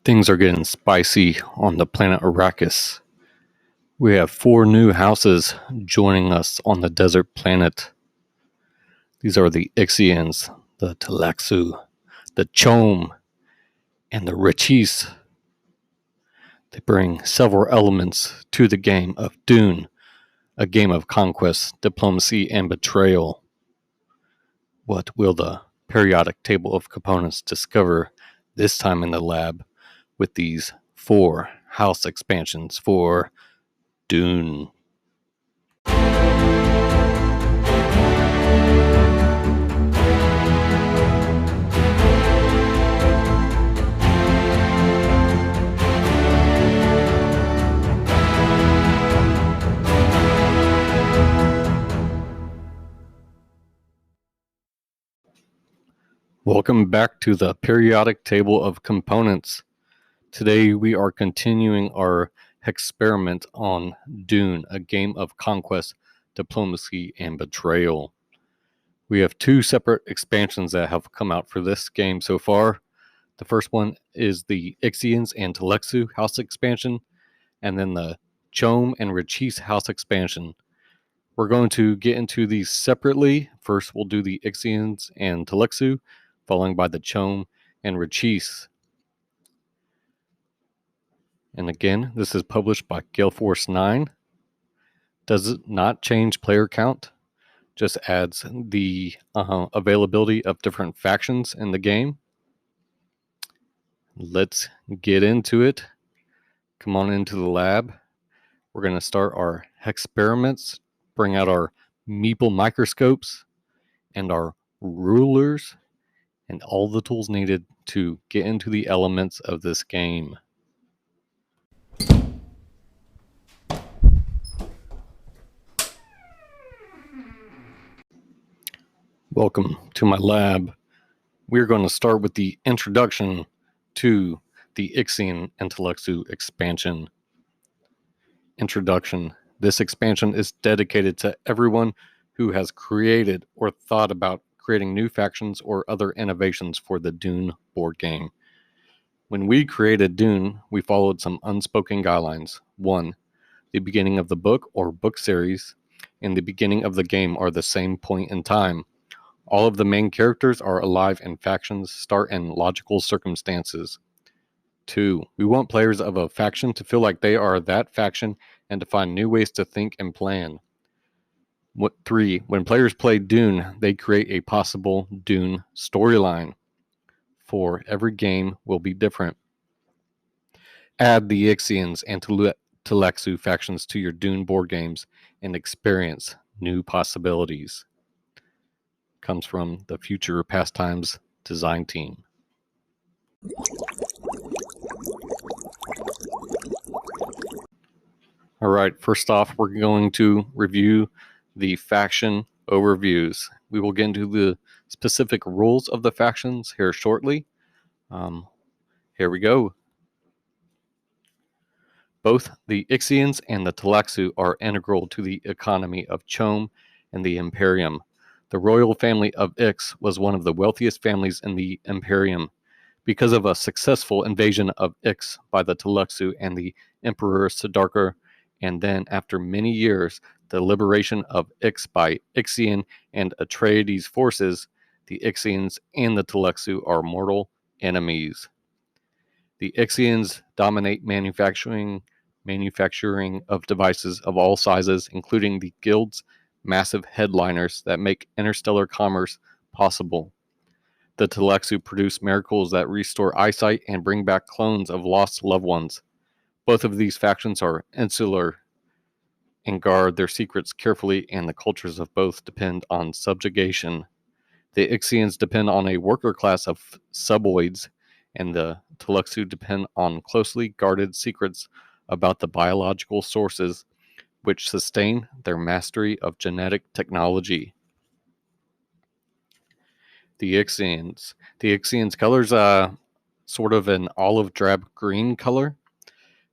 Things are getting spicy on the planet Arrakis. We have 4 new houses joining us on the desert planet. These are the Ixians, the Tleilaxu, the CHOAM, and the Richese. They bring several elements to the game of Dune, a game of conquest, diplomacy, and betrayal. What will the periodic table of components discover this time in the lab with these 4 house expansions for Dune? Welcome back to the periodic table of components. Today we are continuing our experiment on Dune, a game of conquest, diplomacy, and betrayal. We have 2 separate expansions that have come out for this game so far. The first one is the Ixians and Tleilaxu house expansion, and then the CHOAM and Richese house expansion. We're going to get into these separately. First, we'll do the Ixians and Tleilaxu, followed by the CHOAM and Richese. And again, this is published by Gale Force 9. Does not change player count, just adds the availability of different factions in the game. Let's get into it. Come on into the lab. We're going to start our experiments, bring out our meeple microscopes and our rulers and all the tools needed to get into the elements of this game. Welcome to my lab. We're going to start with the introduction to the Ixian Tleilaxu expansion. Introduction. This expansion is dedicated to everyone who has created or thought about creating new factions or other innovations for the Dune board game. When we created Dune, we followed some unspoken guidelines. 1. The beginning of the book or book series and the beginning of the game are the same point in time. All of the main characters are alive and factions start in logical circumstances. 2. We want players of a faction to feel like they are that faction and to find new ways to think and plan. 3. When players play Dune, they create a possible Dune storyline. 4. Every game will be different. Add the Ixians and Tleilaxu factions to your Dune board games and experience new possibilities. Comes from the Future Pastimes design team. All right, first off, we're going to review the faction overviews. We will get into the specific rules of the factions here shortly. Here we go. Both the Ixians and the Tleilaxu are integral to the economy of CHOAM and the Imperium. The royal family of Ix was one of the wealthiest families in the Imperium. Because of a successful invasion of Ix by the Tleilaxu and the Emperor Siddhartha, and then after many years, the liberation of Ix by Ixian and Atreides forces, the Ixians and the Tleilaxu are mortal enemies. The Ixians dominate manufacturing of devices of all sizes, including the Guild's massive headliners that make interstellar commerce possible. The Tleilaxu produce miracles that restore eyesight and bring back clones of lost loved ones. Both of these factions are insular and guard their secrets carefully, and the cultures of both depend on subjugation. The Ixians depend on a worker class of suboids, and the Tleilaxu depend on closely guarded secrets about the biological sources which sustain their mastery of genetic technology. The Ixians. The Ixians' colors sort of an olive drab green color.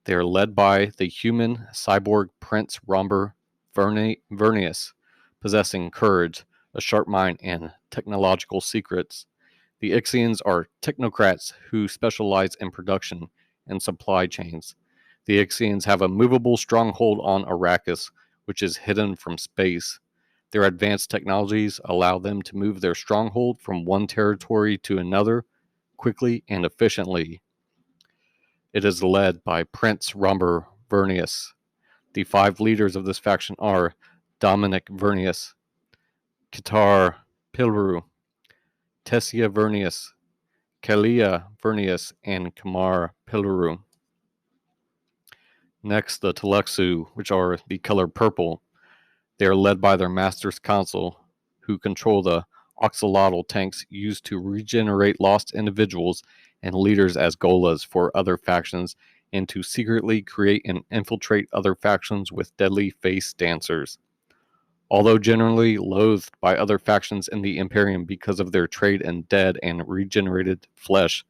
They are led by the human cyborg Prince Romber Vernius, possessing courage, a sharp mind, and technological secrets. The Ixians are technocrats who specialize in production and supply chains. The Ixians have a movable stronghold on Arrakis, which is hidden from space. Their advanced technologies allow them to move their stronghold from one territory to another quickly and efficiently. It is led by Prince Rumber Vernius. The 5 leaders of this faction are Dominic Vernius, Kitar Pilru, Tessia Vernius, Kalia Vernius, and Kamar Pilru. Next, the Tleilaxu, which are the color purple. They are led by their Master's Council, who control the oxalotl tanks used to regenerate lost individuals and leaders as Golas for other factions, and to secretly create and infiltrate other factions with deadly face dancers. Although generally loathed by other factions in the Imperium because of their trade in dead and regenerated flesh,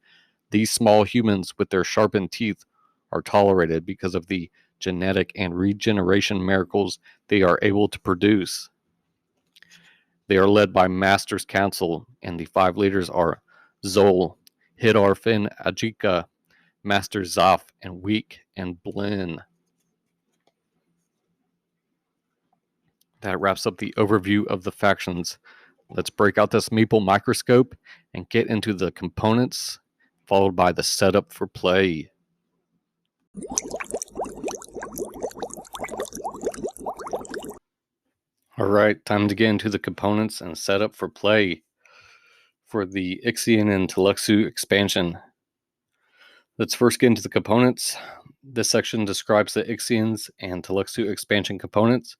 these small humans with their sharpened teeth are tolerated because of the genetic and regeneration miracles they are able to produce. They are led by Master's Council, and the 5 leaders are Zol, Hidarfin Ajika, Master Zaf, and Week and Blin. That wraps up the overview of the factions. Let's break out this Meeple microscope and get into the components, followed by the setup for play. Alright, time to get into the components and setup for play for the Ixian and Tleilaxu expansion. Let's first get into the components. This section describes the Ixians and Tleilaxu expansion components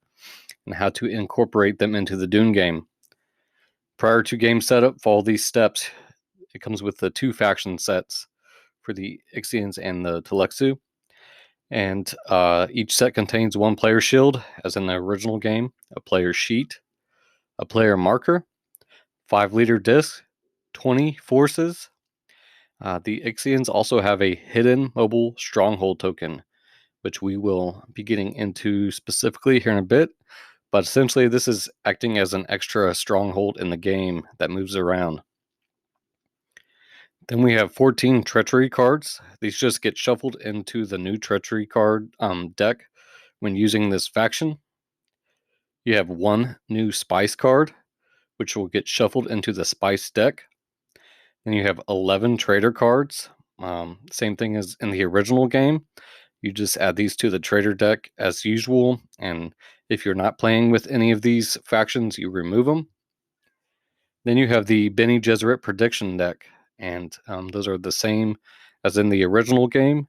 and how to incorporate them into the Dune game. Prior to game setup, follow these steps. It comes with the 2 faction sets for the Ixians and the Tleilaxu. And each set contains 1 player shield, as in the original game, a player sheet, a player marker, 5-liter disc, 20 forces. The Ixians also have a hidden mobile stronghold token, which we will be getting into specifically here in a bit. But essentially, this is acting as an extra stronghold in the game that moves around. Then we have 14 treachery cards. These just get shuffled into the new treachery card deck when using this faction. You have 1 new spice card, which will get shuffled into the spice deck. Then you have 11 trader cards. Same thing as in the original game. You just add these to the trader deck as usual, and if you're not playing with any of these factions, you remove them. Then you have the Bene Gesserit prediction deck, and those are the same as in the original game.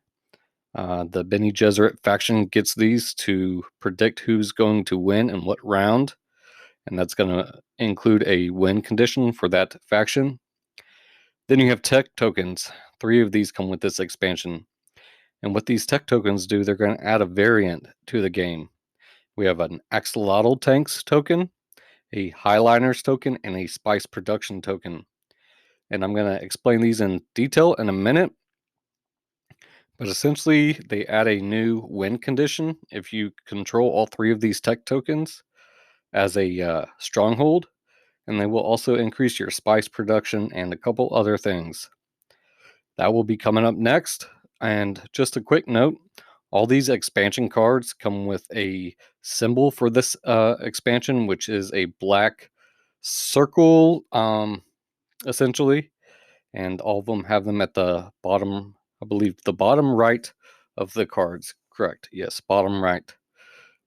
The Bene Gesserit faction gets these to predict who's going to win and what round, and that's going to include a win condition for that faction. Then you have tech tokens. 3 of these come with this expansion. And what these tech tokens do, they're going to add a variant to the game. We have an axolotl tanks token, a highliners token, and a spice production token. And I'm going to explain these in detail in a minute. But essentially, they add a new win condition if you control all 3 of these tech tokens as a stronghold. And they will also increase your spice production and a couple other things. That will be coming up next. And just a quick note, all these expansion cards come with a symbol for this expansion, which is a black circle, essentially. And all of them have them at the bottom, I believe the bottom right of the cards. Correct. Yes, bottom right.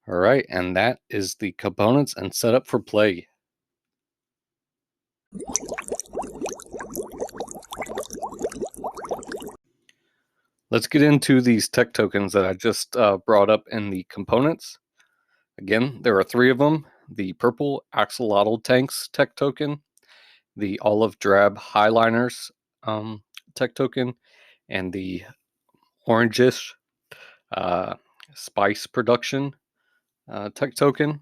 All right, and that is the components and setup for play. Let's get into these tech tokens that I just brought up in the components. Again, there are 3 of them. The purple axolotl tanks tech token, the olive drab highliners tech token, and the orangish spice production tech token.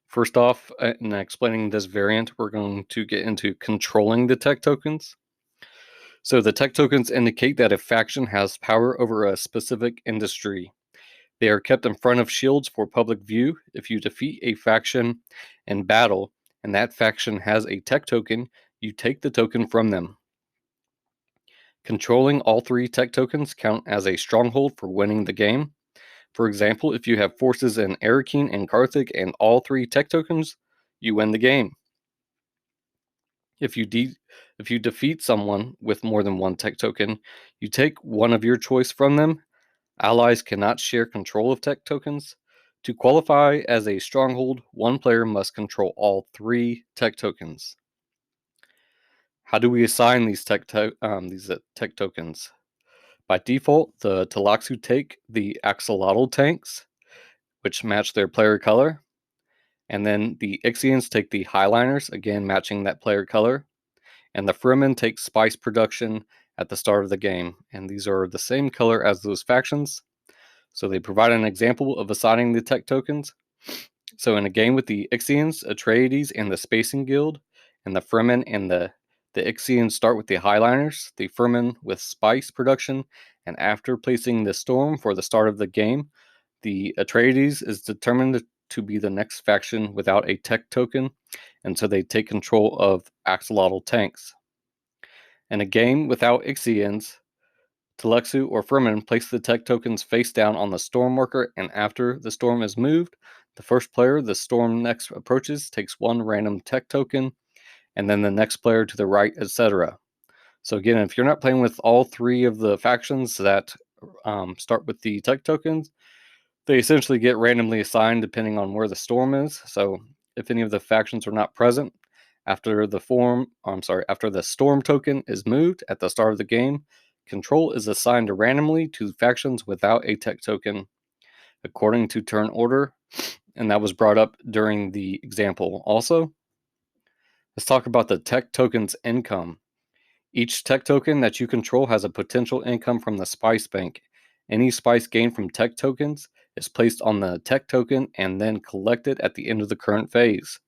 First off, in explaining this variant, we're going to get into controlling the tech tokens. So the tech tokens indicate that a faction has power over a specific industry. They are kept in front of shields for public view. If you defeat a faction in battle and that faction has a tech token, you take the token from them. Controlling all 3 tech tokens count as a stronghold for winning the game. For example, if you have forces in Arakeen and Karthik and all 3 tech tokens, you win the game. If you defeat someone with more than 1 tech token, you take one of your choice from them. Allies cannot share control of tech tokens. To qualify as a stronghold, one player must control all 3 tech tokens. How do we assign these tech tokens? By default, the Tleilaxu take the axolotl tanks, which match their player color. And then the Ixians take the highliners, again matching that player color. And the Fremen take spice production at the start of the game. And these are the same color as those factions. So they provide an example of assigning the tech tokens. So in a game with the Ixians, Atreides, and the Spacing Guild, and the Fremen and the Ixians start with the highliners, the Fremen with spice production, and after placing the storm for the start of the game, the Atreides is determined to be the next faction without a tech token, and so they take control of axolotl tanks. In a game without Ixians, Tleilaxu or Fremen place the tech tokens face down on the storm marker, and after the storm is moved, the first player the storm next approaches takes 1 random tech token, and then the next player to the right, etc. So again, if you're not playing with all 3 of the factions that start with the tech tokens, they essentially get randomly assigned depending on where the storm is. So if any of the factions are not present, after the storm token is moved at the start of the game, control is assigned randomly to factions without a tech token according to turn order, and that was brought up during the example also. Let's talk about the tech token's income. Each tech token that you control has a potential income from the spice bank. Any spice gained from tech tokens is placed on the tech token and then collected at the end of the current phase.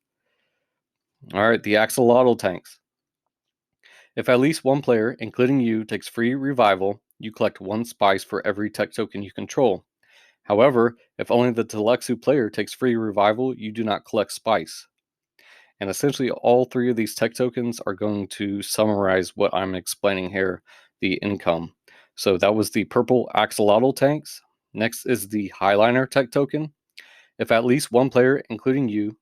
Alright, the axolotl tanks. If at least one player, including you, takes free revival, you collect 1 spice for every tech token you control. However, if only the Tleilaxu player takes free revival, you do not collect spice. And essentially all 3 of these tech tokens are going to summarize what I'm explaining here, the income. So that was the purple axolotl tanks. Next is the highliner tech token. If at least one player, including you,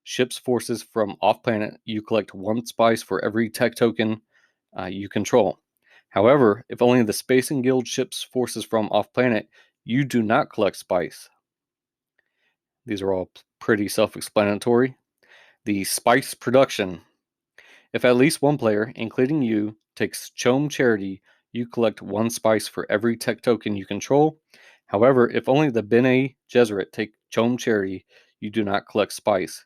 ships forces from off-planet, you collect 1 spice for every tech token you control. However, if only the Spacing Guild ships forces from off-planet, you do not collect spice. These are all pretty self-explanatory. The spice production. If at least one player, including you, takes CHOAM Charity, you collect 1 spice for every tech token you control. However, if only the Bene Gesserit take CHOAM Charity, you do not collect spice.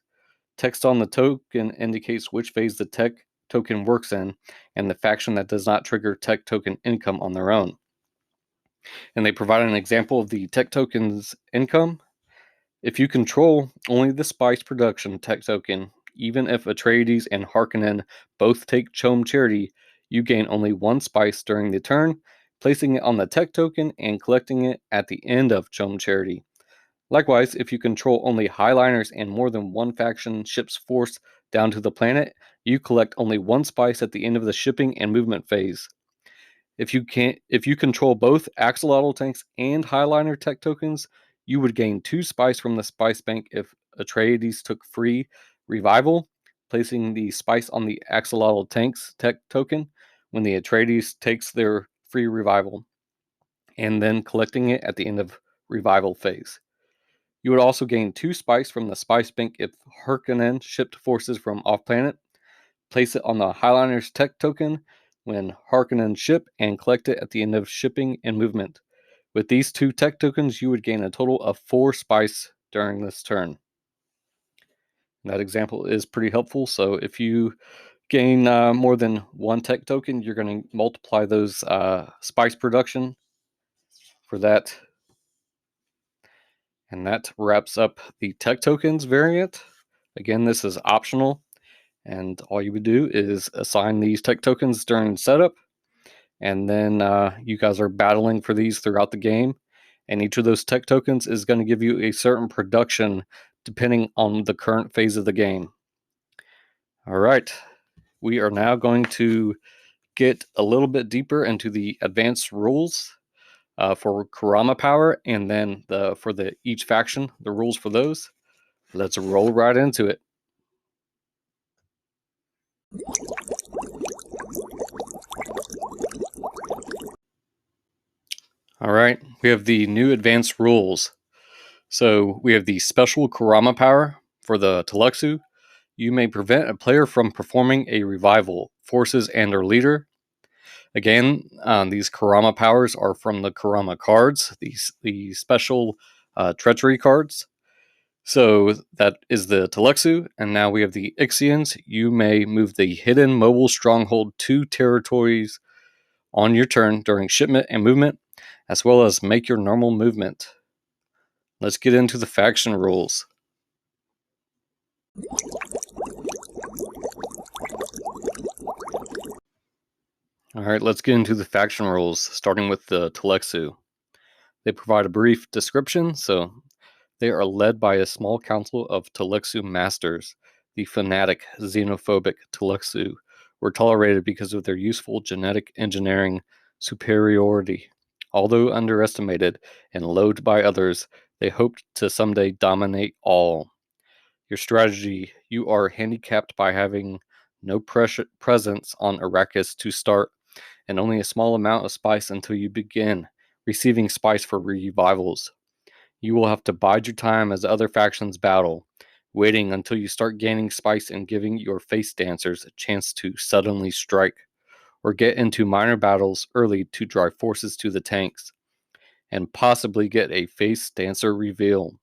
Text on the token indicates which phase the tech token works in, and the faction that does not trigger tech token income on their own. And they provide an example of the tech token's income. If you control only the spice production tech token, even if Atreides and Harkonnen both take CHOAM Charity, you gain only 1 spice during the turn, placing it on the tech token and collecting it at the end of CHOAM Charity. Likewise, if you control only highliners and more than 1 faction ships force down to the planet, you collect only 1 spice at the end of the shipping and movement phase. If you control both axolotl tanks and highliner tech tokens, you would gain 2 spice from the spice bank if Atreides took free revival, placing the spice on the axolotl tanks tech token when the Atreides takes their free revival, and then collecting it at the end of revival phase. You would also gain 2 spice from the spice bank if Harkonnen shipped forces from off-planet. Place it on the Highliner's tech token when Harkonnen ship and collect it at the end of shipping and movement. With these 2 tech tokens, you would gain a total of 4 spice during this turn. That example is pretty helpful, so if you gain more than 1 tech token, you're going to multiply those spice production for that. And that wraps up the tech tokens variant. Again, this is optional, and all you would do is assign these tech tokens during setup, and then you guys are battling for these throughout the game, and each of those tech tokens is going to give you a certain production depending on the current phase of the game. All right, we are now going to get a little bit deeper into the advanced rules for Karama power, and then for each faction, the rules for those. Let's roll right into it. All right, we have the new advanced rules. So we have the special Karama power for the Tleilaxu. You may prevent a player from performing a revival, forces, and or leader. Again, these Karama powers are from the Karama cards, the special treachery cards. So that is the Tleilaxu, and now we have the Ixians. You may move the hidden mobile stronghold 2 territories on your turn during shipment and movement, as well as make your normal movement. Let's get into the faction rules. All right, let's get into the faction rules, starting with the Tleilaxu. They provide a brief description. So they are led by a small council of Tleilaxu masters. The fanatic, xenophobic Tleilaxu were tolerated because of their useful genetic engineering superiority. Although underestimated and loathed by others, they hoped to someday dominate all. Your strategy: you are handicapped by having no presence on Arrakis to start, and only a small amount of spice until you begin receiving spice for revivals. You will have to bide your time as other factions battle, waiting until you start gaining spice and giving your face dancers a chance to suddenly strike, or get into minor battles early to drive forces to the tanks, and possibly get a face dancer reveal.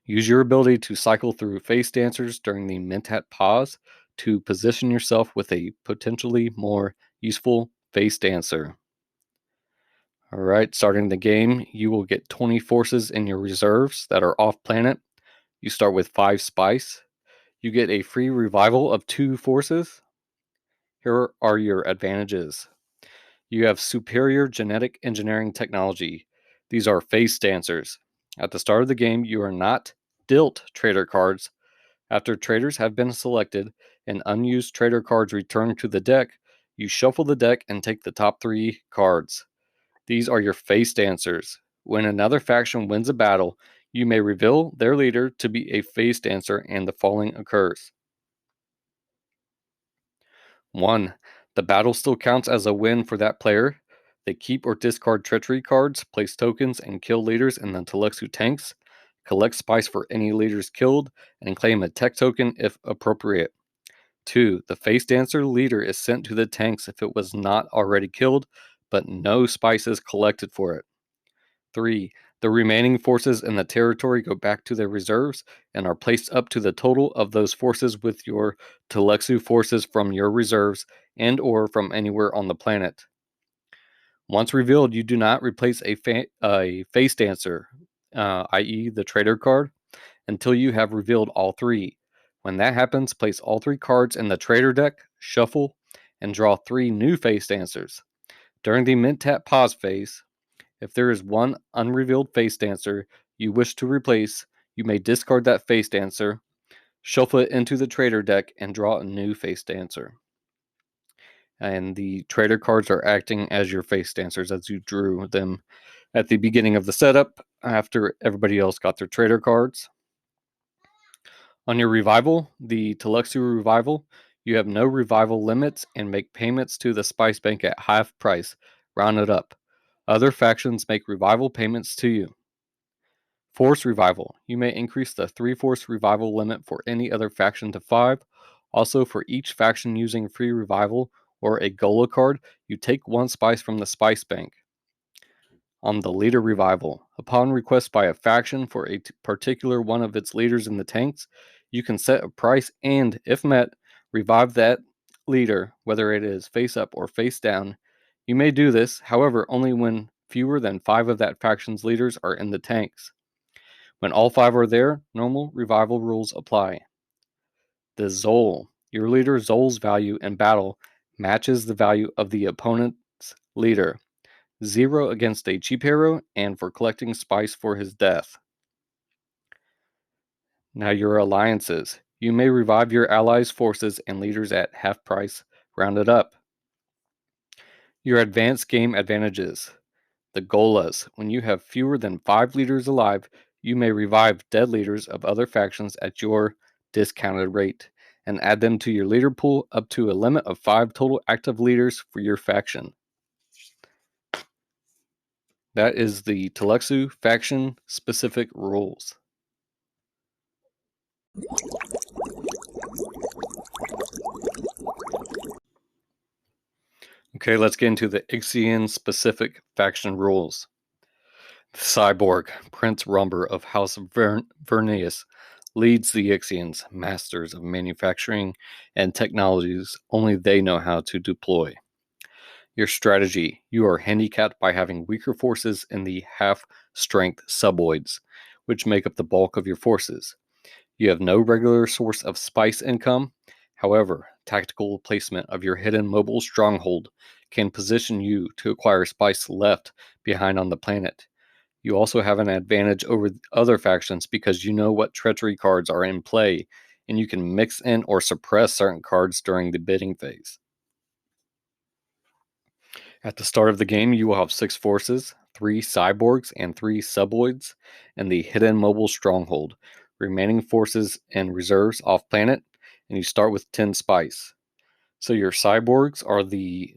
Use your ability to cycle through face dancers during the Mentat pause to position yourself with a potentially more useful face dancer. All right, starting the game, you will get 20 forces in your reserves that are off planet. You start with 5 spice. You get a free revival of 2 forces. Here are your advantages. You have superior genetic engineering technology. These are face dancers. At the start of the game, you are not dealt trader cards. After traders have been selected and unused trader cards return to the deck, you shuffle the deck and take the top 3 cards. These are your face dancers. When another faction wins a battle, you may reveal their leader to be a face dancer, and the following occurs. 1. The battle still counts as a win for that player. They keep or discard treachery cards, place tokens, and kill leaders in the Tleilaxu tanks, collect spice for any leaders killed, and claim a tech token if appropriate. 2. The face dancer leader is sent to the tanks if it was not already killed, but no spice is collected for it. 3. The remaining forces in the territory go back to their reserves and are placed up to the total of those forces with your Tleilaxu forces from your reserves and or from anywhere on the planet. Once revealed, you do not replace a face dancer, i.e. the trader card, until you have revealed all 3. When that happens, place all 3 cards in the trader deck, shuffle, and draw 3 new face dancers. During the mint tap pause phase, if there is one unrevealed face dancer you wish to replace, you may discard that face dancer, shuffle it into the trader deck, and draw a new face dancer. And the trader cards are acting as your face dancers as you drew them at the beginning of the setup after everybody else got their trader cards. On your revival, the Tleilaxu revival, you have no revival limits and make payments to the spice bank at half price, rounded up. Other factions make revival payments to you. Force revival. You may increase the 3 force revival limit for any other faction to 5. Also, for each faction using free revival or a Gola card, you take 1 spice from the spice bank. On the leader revival, upon request by a faction for a particular one of its leaders in the tanks, you can set a price and, if met, revive that leader, whether it is face up or face down. You may do this, however, only when fewer than 5 of that faction's leaders are in the tanks. When all 5 are there, normal revival rules apply. The Zol. Your leader Zol's value in battle matches the value of the opponent's leader. 0 against a cheap hero, and for collecting spice for his death. Now your alliances. You may revive your allies' forces and leaders at half price, rounded up. Your advanced game advantages. The Golas. When you have fewer than 5 leaders alive, you may revive dead leaders of other factions at your discounted rate and add them to your leader pool up to a limit of 5 total active leaders for your faction. That is the Tleilaxu faction-specific rules. Okay, let's get into the Ixian-specific faction rules. The Cyborg, Prince Rumber of House Vernius, leads the Ixians, masters of manufacturing and technologies only they know how to deploy. Your strategy. You are handicapped by having weaker forces in the half-strength suboids, which make up the bulk of your forces. You have no regular source of spice income. However, tactical placement of your hidden mobile stronghold can position you to acquire spice left behind on the planet. You also have an advantage over other factions because you know what treachery cards are in play, and you can mix in or suppress certain cards during the bidding phase. At the start of the game, you will have 6 forces, 3 cyborgs, and 3 suboids, and the hidden mobile stronghold. Remaining forces and reserves off planet, and you start with 10 spice. So your cyborgs are the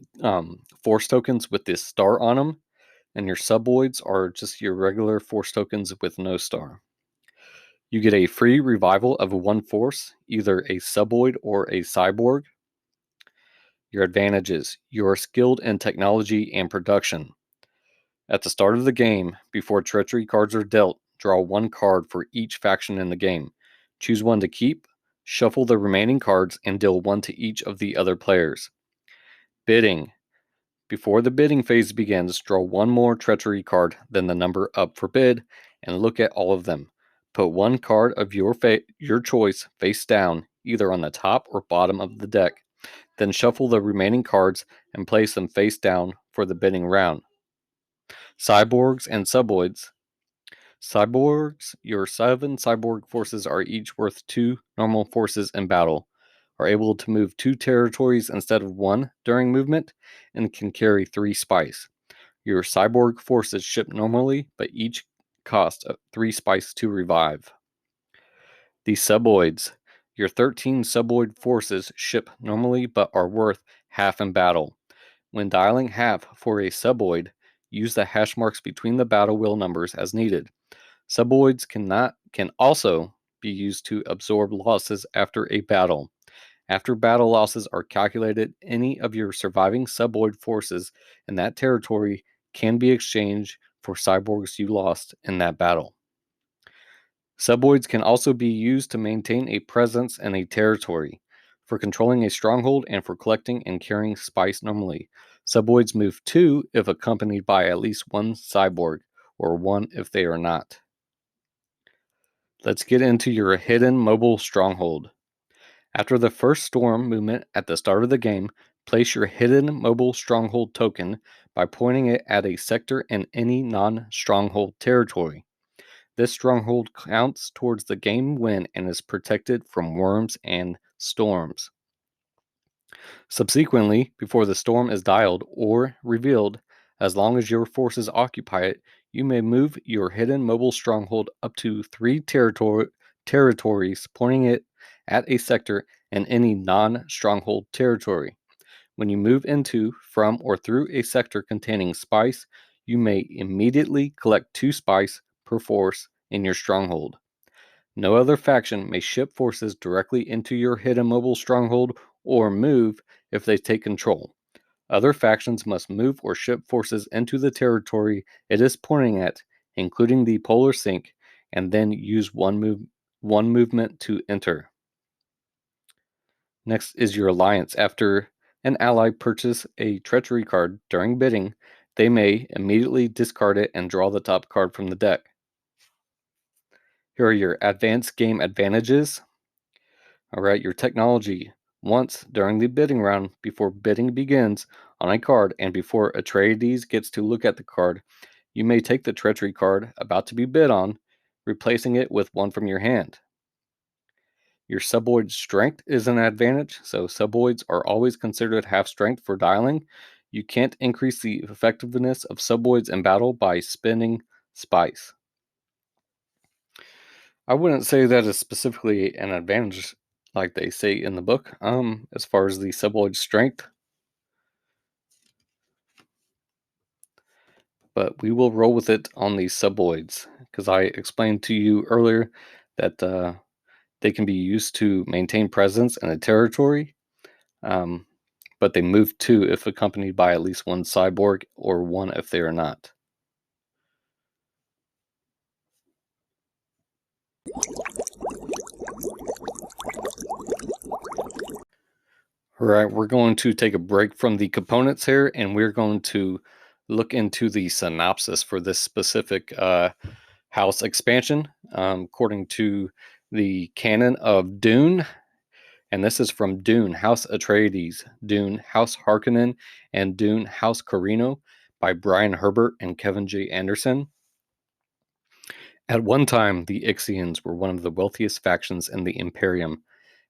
force tokens with this star on them, and your suboids are just your regular force tokens with no star. You get a free revival of one force, either a suboid or a cyborg. Your advantages. You are skilled in technology and production. At the start of the game, before treachery cards are dealt, draw 1 card for each faction in the game. Choose 1 to keep, shuffle the remaining cards, and deal 1 to each of the other players. Bidding. Before the bidding phase begins, draw 1 more treachery card than the number up for bid, and look at all of them. Put 1 card of your choice face down, either on the top or bottom of the deck. Then shuffle the remaining cards and place them face down for the bidding round. Cyborgs and suboids. Cyborgs, your 7 cyborg forces are each worth 2 normal forces in battle, are able to move 2 territories instead of 1 during movement, and can carry 3 spice. Your cyborg forces ship normally, but each cost 3 spice to revive. The suboids. Your 13 suboid forces ship normally but are worth half in battle. When dialing half for a suboid, use the hash marks between the battle wheel numbers as needed. Suboids can also be used to absorb losses after a battle. After battle losses are calculated, any of your surviving suboid forces in that territory can be exchanged for cyborgs you lost in that battle. Suboids can also be used to maintain a presence in a territory, for controlling a stronghold and for collecting and carrying spice normally. Suboids move 2 if accompanied by at least 1 cyborg, or 1 if they are not. Let's get into your hidden mobile stronghold. After the first storm movement at the start of the game, place your hidden mobile stronghold token by pointing it at a sector in any non-stronghold territory. This stronghold counts towards the game win and is protected from worms and storms. Subsequently, before the storm is dialed or revealed, as long as your forces occupy it, you may move your hidden mobile stronghold up to 3 territories, pointing it at a sector in any non-stronghold territory. When you move into, from, or through a sector containing spice, you may immediately collect 2 spice per force in your stronghold. No other faction may ship forces directly into your hidden mobile stronghold or move if they take control. Other factions must move or ship forces into the territory it is pointing at, including the polar sink, and then use one movement to enter. Next is your alliance. After an ally purchases a treachery card during bidding, they may immediately discard it and draw the top card from the deck. Here are your advanced game advantages. Alright, your technology. Once during the bidding round, before bidding begins on a card and before Atreides gets to look at the card, you may take the treachery card about to be bid on, replacing it with one from your hand. Your suboid strength is an advantage, so suboids are always considered half strength for dialing. You can't increase the effectiveness of suboids in battle by spending spice. I wouldn't say that is specifically an advantage like they say in the book. As far as the suboid strength, but we will roll with it on the suboids because I explained to you earlier that they can be used to maintain presence in a territory, um, but they move two if accompanied by at least one cyborg or one if they are not. All right, we're going to take a break from the components here, and we're going to look into the synopsis for this specific house expansion, according to the canon of Dune. And this is from Dune, House Atreides, Dune, House Harkonnen, and Dune, House Carino by Brian Herbert and Kevin J. Anderson. At one time, the Ixians were one of the wealthiest factions in the Imperium.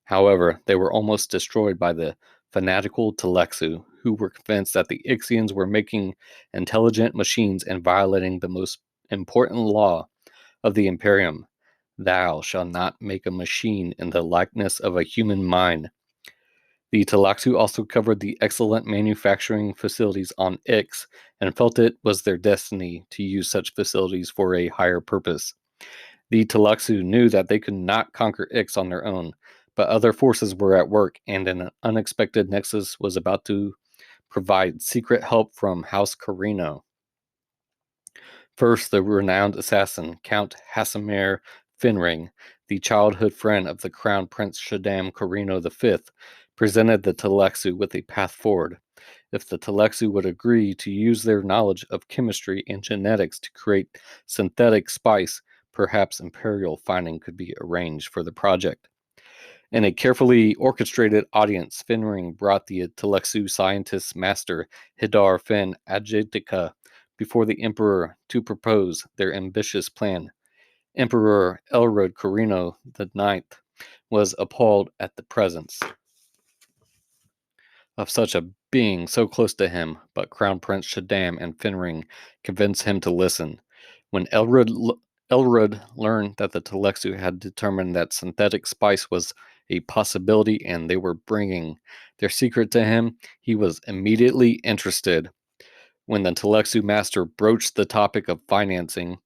However, they were almost destroyed by the fanatical Tleilaxu, who were convinced that the Ixians were making intelligent machines and violating the most important law of the Imperium. Thou shalt not make a machine in the likeness of a human mind. The Tleilaxu also covered the excellent manufacturing facilities on Ix and felt it was their destiny to use such facilities for a higher purpose. The Tleilaxu knew that they could not conquer Ix on their own, but other forces were at work, and an unexpected nexus was about to provide secret help from House Carino. First, the renowned assassin, Count Hasimir Finring, the childhood friend of the Crown Prince Shaddam Carino V, presented the Tleilaxu with a path forward. If the Tleilaxu would agree to use their knowledge of chemistry and genetics to create synthetic spice, perhaps imperial finding could be arranged for the project. In a carefully orchestrated audience, Finring brought the Tleilaxu scientist master Hidar Fin Adjitika before the emperor to propose their ambitious plan. Emperor Elrod Carino IX was appalled at the presence of such a being so close to him, but Crown Prince Shaddam and Finring convinced him to listen. When Elrod learned that the Tleilaxu had determined that synthetic spice was a possibility and they were bringing their secret to him, he was immediately interested. When the Tleilaxu master broached the topic of financing,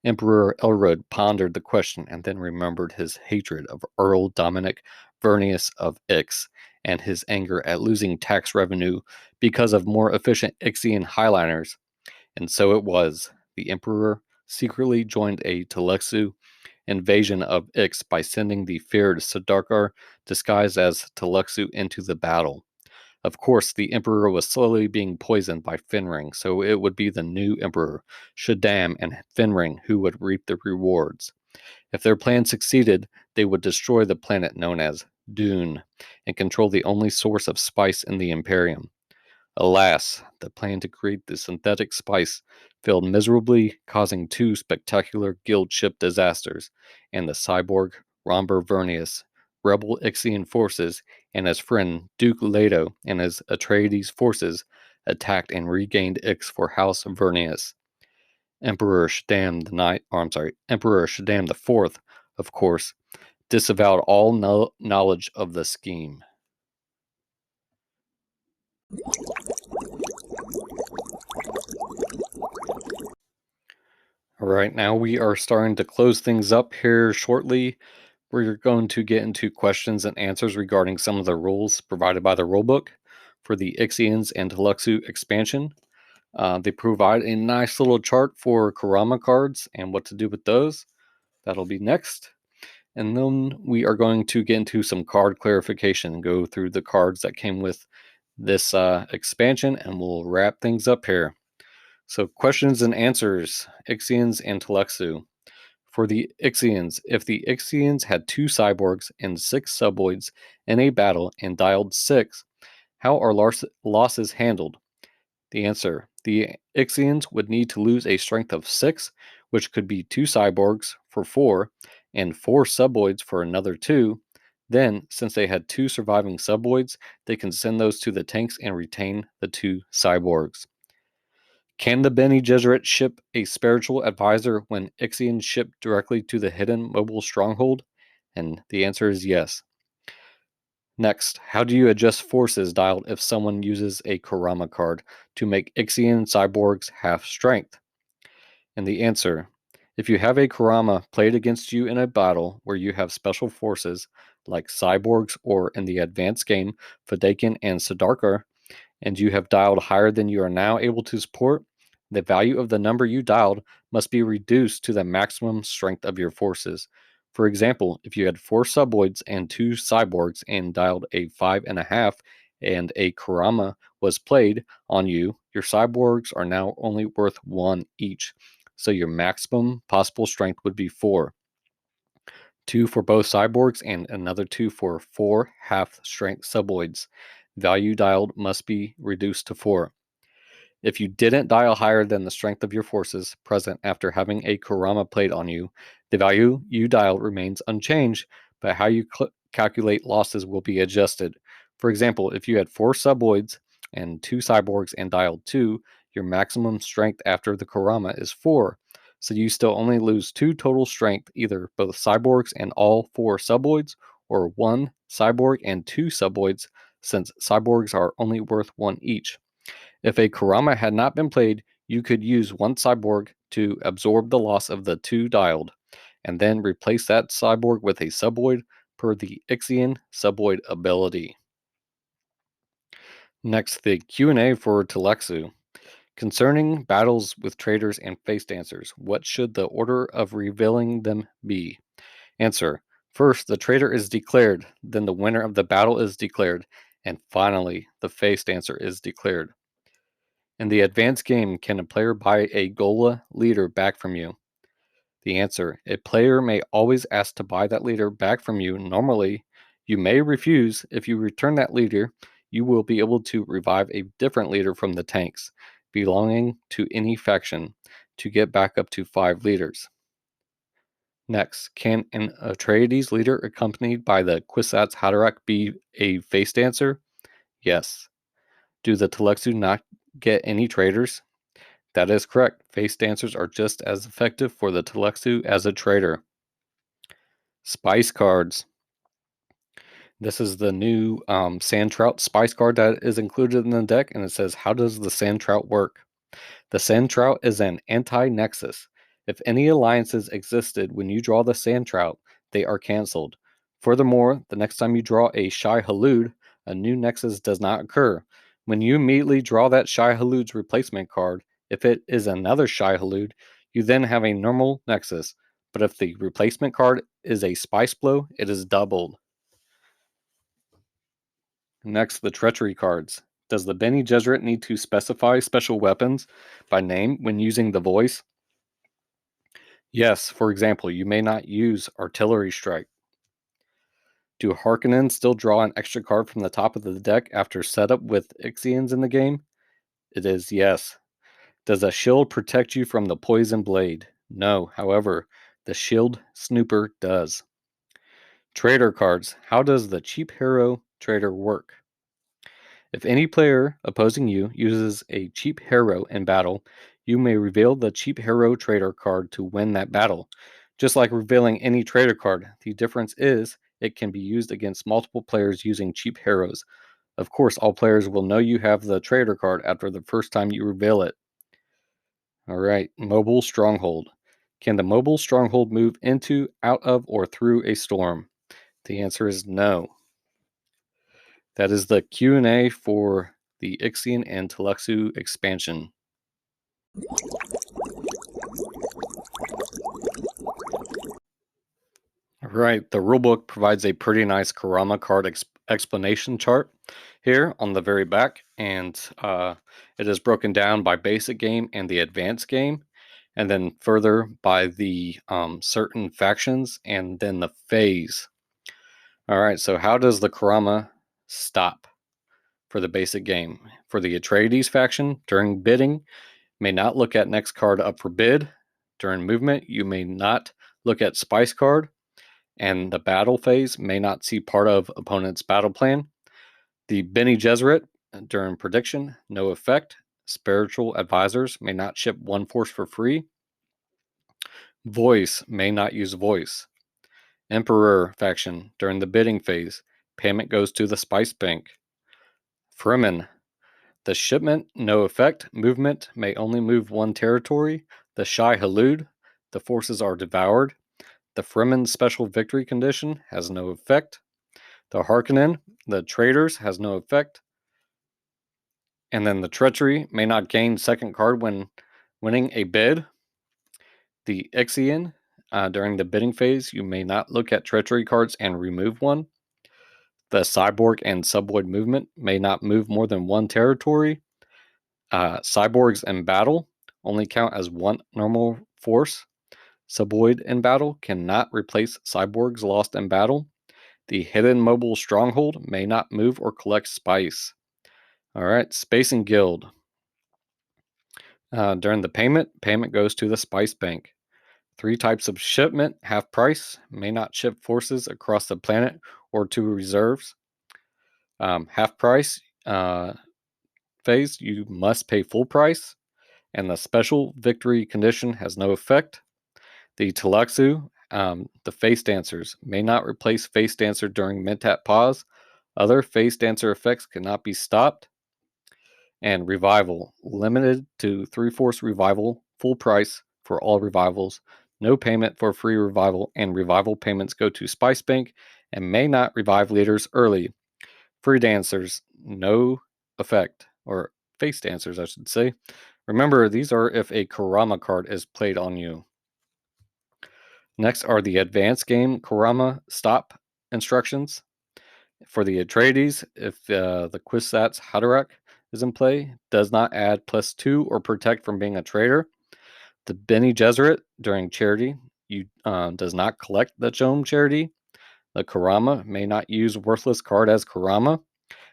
Emperor Elrod pondered the question and then remembered his hatred of Earl Dominic Vernius of Ix and his anger at losing tax revenue because of more efficient Ixian highliners. And so it was. The Emperor secretly joined a Tleilaxu invasion of Ix by sending the feared Sardaukar disguised as Tleilaxu into the battle. Of course, the Emperor was slowly being poisoned by Finring, so it would be the new Emperor, Shaddam and Finring, who would reap the rewards. If their plan succeeded, they would destroy the planet known as Dune and control the only source of spice in the Imperium. Alas, the plan to create the synthetic spice failed miserably, causing two spectacular guild ship disasters, and the cyborg Romber Vernius, rebel Ixian forces, and his friend Duke Leto and his Atreides forces attacked and regained Ix for House Vernius. Emperor Shaddam IV, of course, disavowed all knowledge of the scheme. All right, now we are starting to close things up here shortly. We're going to get into questions and answers regarding some of the rules provided by the rulebook for the Ixians and Tleilaxu expansion. They provide a nice little chart for Karama cards and what to do with those. That'll be next. And then we are going to get into some card clarification and go through the cards that came with this expansion, and we'll wrap things up here. So, questions and answers, Ixians and Tleilaxu. For the Ixians, if the Ixians had two cyborgs and six suboids in a battle and dialed 6, how are losses handled? The answer, the Ixians would need to lose a strength of 6, which could be 2 cyborgs for 4, and 4 suboids for another 2. Then, since they had 2 surviving suboids, they can send those to the tanks and retain the 2 cyborgs. Can the Bene Gesserit ship a spiritual advisor when Ixians ship directly to the hidden mobile stronghold? And the answer is yes. Next, how do you adjust forces dialed if someone uses a Karama card to make Ixian cyborgs half strength? And the answer, if you have a Karama played against you in a battle where you have special forces like cyborgs or in the advanced game, Fadakin and Siddharkar, and you have dialed higher than you are now able to support, the value of the number you dialed must be reduced to the maximum strength of your forces. For example, if you had 4 suboids and 2 cyborgs and dialed a 5.5 and a Karama was played on you, your cyborgs are now only worth 1 each. So your maximum possible strength would be 4. 2 for both cyborgs and another 2 for 4 half strength suboids. Value dialed must be reduced to 4. If you didn't dial higher than the strength of your forces present after having a Kurama played on you, the value you dialed remains unchanged, but how you calculate losses will be adjusted. For example, if you had 4 suboids and 2 cyborgs and dialed 2, your maximum strength after the Kurama is 4. So you still only lose 2 total strength, either both cyborgs and all 4 suboids, or 1 cyborg and 2 suboids, since cyborgs are only worth 1 each. If a Karama had not been played, you could use 1 cyborg to absorb the loss of the 2 dialed, and then replace that cyborg with a suboid per the Ixian suboid ability. Next, the Q&A for Tleilaxu. Concerning battles with traders and face dancers, what should the order of revealing them be? Answer. First, the traitor is declared, then the winner of the battle is declared, and finally, the face dancer is declared. In the advanced game, can a player buy a Gola leader back from you? The answer, a player may always ask to buy that leader back from you. Normally, you may refuse. If you return that leader, you will be able to revive a different leader from the tanks belonging to any faction to get back up to 5 leaders. Next, can an Atreides leader accompanied by the Kwisatz Haderach be a face dancer? Yes. Do the Tleilaxu not get any traitors? That is correct. Face dancers are just as effective for the Tleilaxu as a traitor. Spice cards. This is the new Sand Trout Spice card that is included in the deck, and it says, how does the Sand Trout work? The Sand Trout is an anti-nexus. If any alliances existed when you draw the Sand Trout, they are canceled. Furthermore, the next time you draw a Shai Halud, a new nexus does not occur. When you immediately draw that Shai Halud's replacement card, if it is another Shai Halud, you then have a normal nexus. But if the replacement card is a Spice Blow, it is doubled. Next, the Treachery cards. Does the Bene Gesserit need to specify special weapons by name when using the voice? Yes, for example, you may not use Artillery Strike. Do Harkonnen still draw an extra card from the top of the deck after setup with Ixians in the game? It is yes. Does a shield protect you from the poison blade? No, however, the shield snooper does. Trader cards. How does the cheap hero trader work? If any player opposing you uses a cheap hero in battle, you may reveal the cheap hero trader card to win that battle. Just like revealing any trader card, the difference is it can be used against multiple players using cheap heroes. Of course, all players will know you have the trader card after the first time you reveal it. Alright, Mobile Stronghold. Can the Mobile Stronghold move into, out of, or through a storm? The answer is no. That is the Q&A for the Ixian and Tleilaxu expansion. Alright, the rulebook provides a pretty nice Karama card explanation chart here on the very back, and it is broken down by basic game and the advanced game, and then further by the certain factions, and then the phase. Alright, so how does the Karama stop for the basic game? For the Atreides faction, during bidding, may not look at next card up for bid. During movement, you may not look at Spice card. and the battle phase may not see part of opponent's battle plan. The Bene Gesserit during prediction, no effect. Spiritual advisors may not ship one force for free. Voice may not use voice. Emperor faction during the bidding phase, payment goes to the spice bank. Fremen, the shipment, no effect. Movement may only move one territory. The Shai Halud, the forces are devoured. The Fremen special victory condition has no effect. The Harkonnen, the traitors, has no effect. And then the treachery may not gain second card when winning a bid. The Ixian, during the bidding phase, you may not look at treachery cards and remove one. The cyborg and subvoid movement may not move more than one territory. Cyborgs in battle only count as one normal force. Subvoid in battle cannot replace cyborgs lost in battle. The hidden mobile stronghold may not move or collect spice. All right, Space and Guild. During the payment goes to the spice bank. 3 types of shipment, half price, may not ship forces across the planet or to reserves. Half price phase, you must pay full price, and the special victory condition has no effect. The Tleilaxu, the face dancers, may not replace face dancer during mid-tap pause. Other face dancer effects cannot be stopped. And revival, limited to 3/4 revival, full price for all revivals, no payment for free revival, and revival payments go to Spice Bank and may not revive leaders early. Free dancers, no effect, or face dancers, I should say. Remember, these are if a Karama card is played on you. Next are the advanced game Karama stop instructions. For the Atreides, if the Kwisatz Haderach is in play, does not add +2 or protect from being a traitor. The Bene Gesserit during charity does not collect the CHOAM charity. The Karama may not use worthless card as Karama.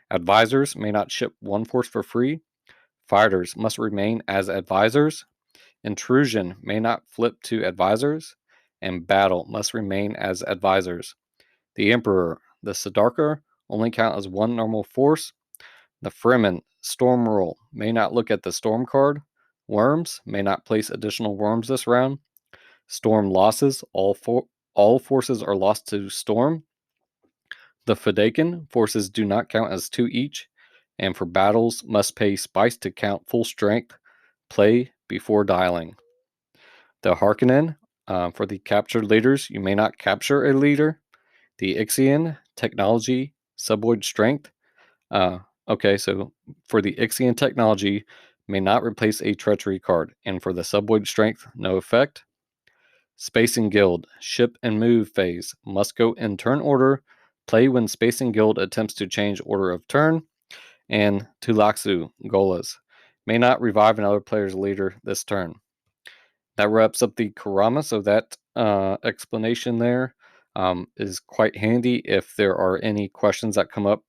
Advisors may not ship one force for free. Fighters must remain as advisors. Intrusion may not flip to advisors. And battle must remain as advisors. The Emperor, the Siddharkar, only count as one normal force. The Fremen, Storm Rule, may not look at the Storm card. Worms may not place additional worms this round. Storm losses, all forces are lost to Storm. The Fedaykin, forces do not count as 2 each. And for battles, must pay spice to count full strength. Play before dialing. The Harkonnen, for the captured leaders, you may not capture a leader. The Ixian, technology, subvoid strength. Okay, so for the Ixian technology, may not replace a treachery card, and for the subvoid strength, no effect. Space and Guild, ship and move phase, must go in turn order, play when Space and Guild attempts to change order of turn. And Tleilaxu, Golas, may not revive another player's leader this turn. That wraps up the Karama, so that explanation there is quite handy if there are any questions that come up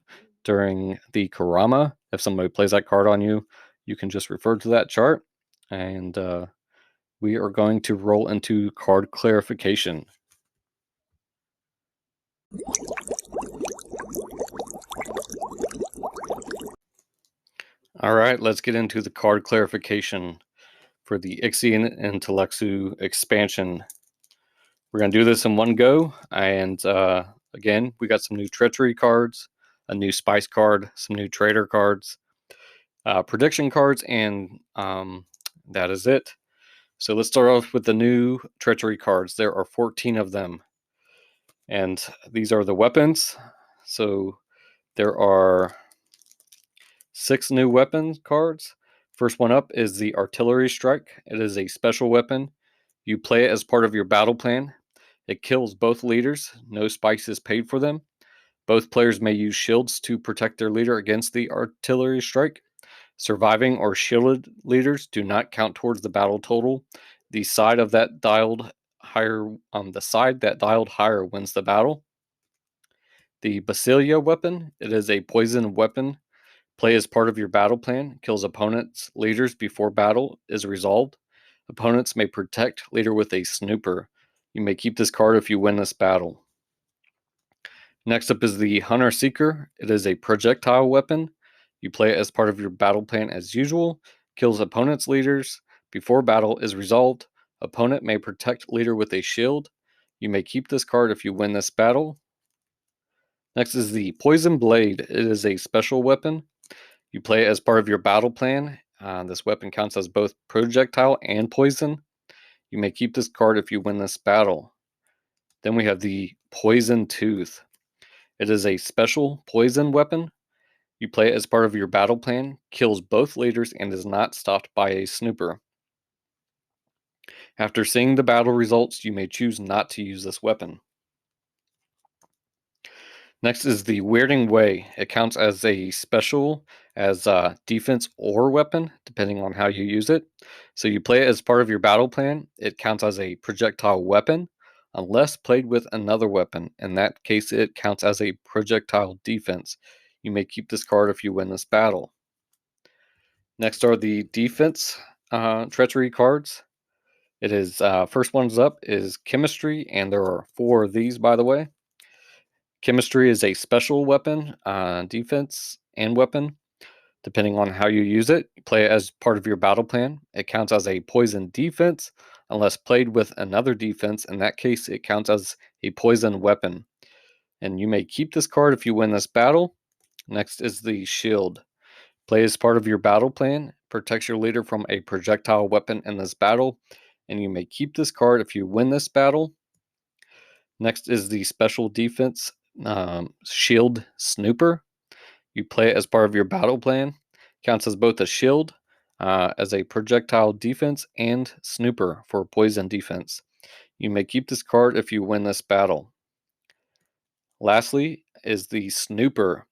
during the Karama. If somebody plays that card on you, you can just refer to that chart. And we are going to roll into card clarification. All right, let's get into the card clarification for the Ixian Tleilaxu expansion. We're going to do this in one go. And again, we got some new treachery cards, a new spice card, some new traitor cards, prediction cards, and that is it. So let's start off with the new treachery cards. There are 14 of them. And these are the weapons. So there are 6 new weapon cards. First one up is the Artillery Strike. It is a special weapon. You play it as part of your battle plan. It kills both leaders. No spice is paid for them. Both players may use shields to protect their leader against the artillery strike. Surviving or shielded leaders do not count towards the battle total. The side that dialed higher wins the battle. The Basilia weapon. It is a poison weapon. Play as part of your battle plan. Kills opponents' leaders before battle is resolved. Opponents may protect leader with a snooper. You may keep this card if you win this battle. Next up is the Hunter Seeker. It is a projectile weapon. You play it as part of your battle plan as usual. Kills opponent's leaders. Before battle is resolved, opponent may protect leader with a shield. You may keep this card if you win this battle. Next is the Poison Blade. It is a special weapon. You play it as part of your battle plan. This weapon counts as both projectile and poison. You may keep this card if you win this battle. Then we have the Poison Tooth. It is a special poison weapon. You play it as part of your battle plan, kills both leaders, and is not stopped by a snooper. After seeing the battle results, you may choose not to use this weapon. Next is the Weirding Way. It counts as a special, as defense or weapon, depending on how you use it. So you play it as part of your battle plan. It counts as a projectile weapon, unless played with another weapon. In that case, it counts as a projectile defense. You may keep this card if you win this battle. Next are the defense treachery cards. It is first one's up is Chemistry, and there are 4 of these, by the way. Chemistry is a special weapon, defense, and weapon, depending on how you use it. You play it as part of your battle plan. It counts as a poison defense, unless played with another defense. In that case, it counts as a poison weapon. And you may keep this card if you win this battle. Next is the Shield. Play as part of your battle plan. Protects your leader from a projectile weapon in this battle. And you may keep this card if you win this battle. Next is the Special Defense Shield Snooper. You play it as part of your battle plan. Counts as both a shield, as a projectile defense, and snooper for poison defense. You may keep this card if you win this battle. Lastly is the Snooper.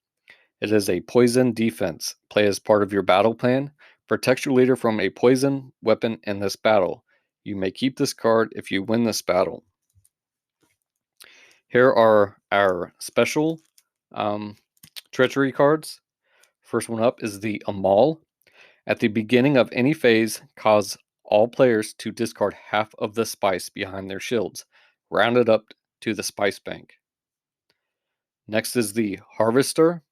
It is a poison defense. Play as part of your battle plan. Protects your leader from a poison weapon in this battle. You may keep this card if you win this battle. Here are our special treachery cards. First one up is the Amal. At the beginning of any phase, cause all players to discard half of the spice behind their shields, rounded up to the spice bank. Next is the Harvester.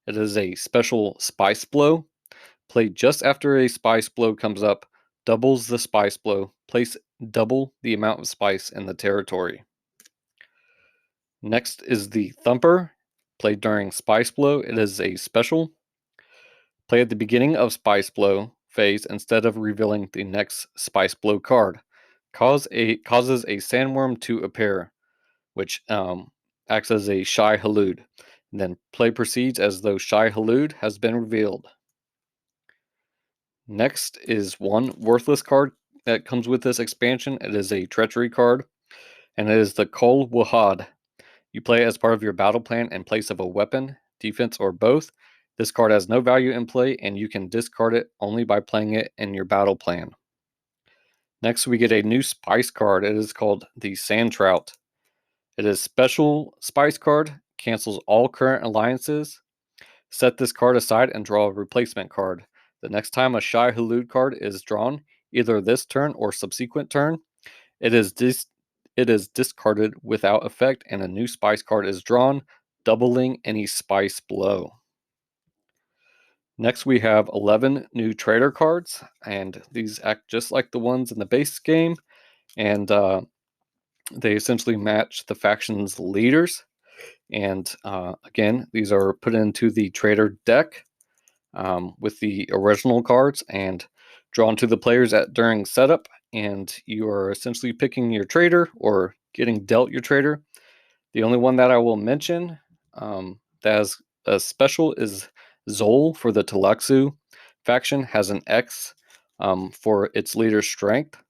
It is a special spice blow. Played just after a spice blow comes up, doubles the spice blow. Place double the amount of spice in the territory. Next is the Thumper. Played during spice blow. It is a special. Play at the beginning of Spice Blow phase instead of revealing the next Spice Blow card. Causes a sandworm to appear, which acts as a Shy Halud. And then play proceeds as though Shy Halud has been revealed. Next is one worthless card that comes with this expansion. It is a treachery card, and it is the Kol Wahad. You play it as part of your battle plan in place of a weapon, defense, or both. This card has no value in play, and you can discard it only by playing it in your battle plan. Next, we get a new spice card. It is called the Sand Trout. It is special spice card, cancels all current alliances. Set this card aside and draw a replacement card. The next time a Shy Halud card is drawn, either this turn or subsequent turn, it is discarded without effect, and a new spice card is drawn, doubling any spice blow. Next, we have 11 new trader cards, and these act just like the ones in the base game, and they essentially match the faction's leaders. And again, these are put into the trader deck with the original cards and drawn to the players during setup, and you are essentially picking your trader or getting dealt your trader. The only one that I will mention that is a special is Zol for the Tleilaxu faction. Has an X for its leader's strength,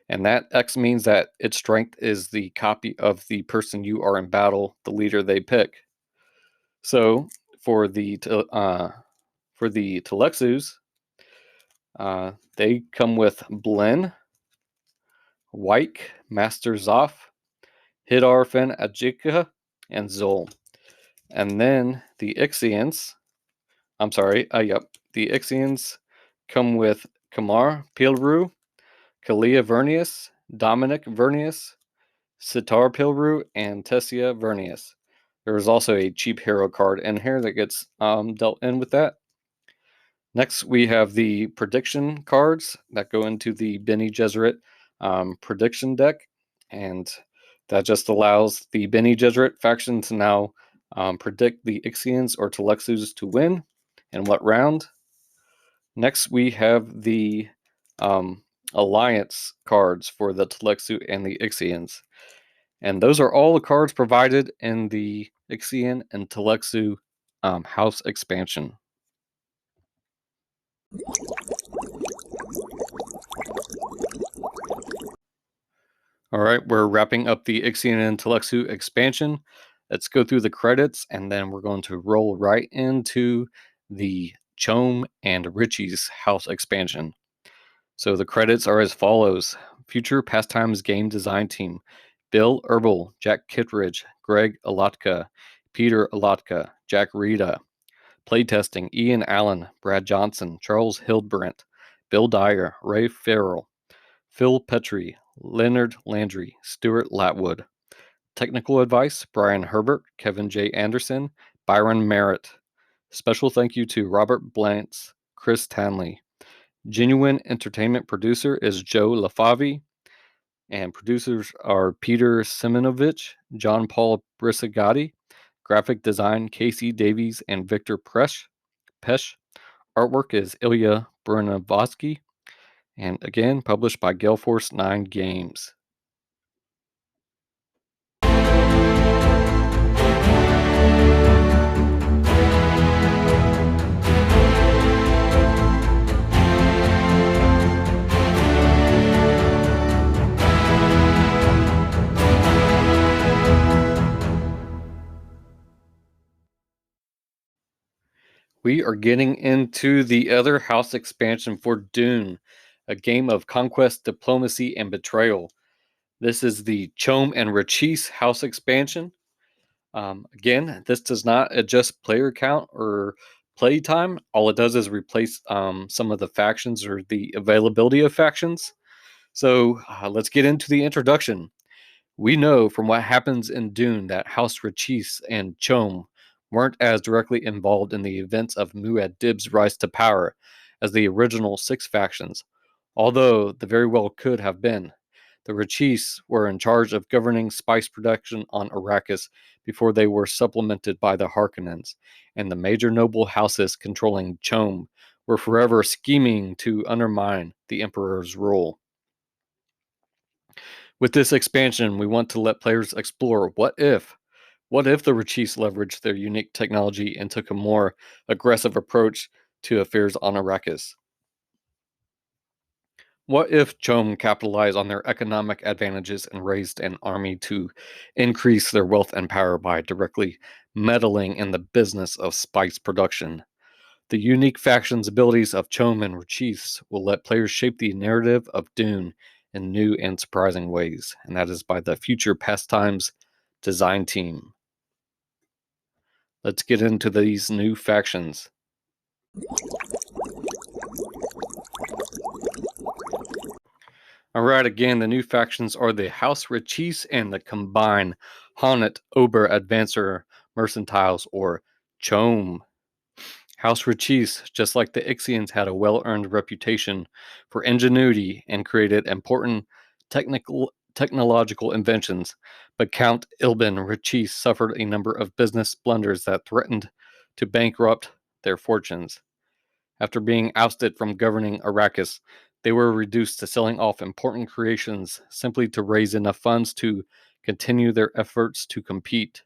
and that X means that its strength is the copy of the person you are in battle, the leader they pick. So for the Tleilaxus, they come with Blen, Wyke, Master Zoff, Hidarfen Ajika, and Zol. And then the Ixians, the Ixians come with Kamar Pilru, Kalia Vernius, Dominic Vernius, Sitar Pilru, and Tessia Vernius. There's also a cheap hero card in here that gets dealt in with that. Next, we have the prediction cards that go into the Bene Gesserit prediction deck, and that just allows the Bene Gesserit faction to now predict the Ixians or Tleilaxus to win and what round. Next, we have the alliance cards for the Tleilaxu and the Ixians, and those are all the cards provided in the Ixian and Tleilaxu house expansion. All right, we're wrapping up the Ixian and Tleilaxu expansion. Let's go through the credits, and then we're going to roll right into the CHOAM and Richese house expansion. So the credits are as follows. Future Pastimes Game Design Team: Bill Herbal, Jack Kittredge, Greg Alatka, Peter Alatka, Jack Rita. Playtesting: Ian Allen, Brad Johnson, Charles Hildebrandt, Bill Dyer, Ray Farrell, Phil Petrie, Leonard Landry, Stuart Latwood. Technical advice: Brian Herbert, Kevin J. Anderson, Byron Merritt. Special thank you to Robert Blantz, Chris Tanley. Genuine entertainment producer is Joe LaFavi, and producers are Peter Simonovich, John Paul Brisagati. Graphic design: Casey Davies and Victor Pesh. Artwork is Ilya Brunavotsky, and again, published by Gale Force 9 Games. We are getting into the other house expansion for Dune, a game of conquest, diplomacy, and betrayal. This is the CHOAM and Richese house expansion. Again, this does not adjust player count or play time. All it does is replace some of the factions or the availability of factions. So let's get into the introduction. We know from what happens in Dune that House Richese and CHOAM weren't as directly involved in the events of Muad'Dib's rise to power as the original six factions, although they very well could have been. The Richese were in charge of governing spice production on Arrakis before they were supplemented by the Harkonnens, and the major noble houses controlling CHOAM were forever scheming to undermine the Emperor's rule. With this expansion, we want to let players explore what if the Richese leveraged their unique technology and took a more aggressive approach to affairs on Arrakis? What if CHOAM capitalized on their economic advantages and raised an army to increase their wealth and power by directly meddling in the business of spice production? The unique factions' abilities of CHOAM and Richese will let players shape the narrative of Dune in new and surprising ways, and that is by the Future Pastimes design team. Let's get into these new factions. Alright, again, the new factions are the House Richese and the combined Honnett Ober Advancer Mercentiles, or CHOAM. House Richese, just like the Ixians, had a well-earned reputation for ingenuity and created important technological inventions, but Count Ilben Richese suffered a number of business blunders that threatened to bankrupt their fortunes. After being ousted from governing Arrakis, they were reduced to selling off important creations simply to raise enough funds to continue their efforts to compete.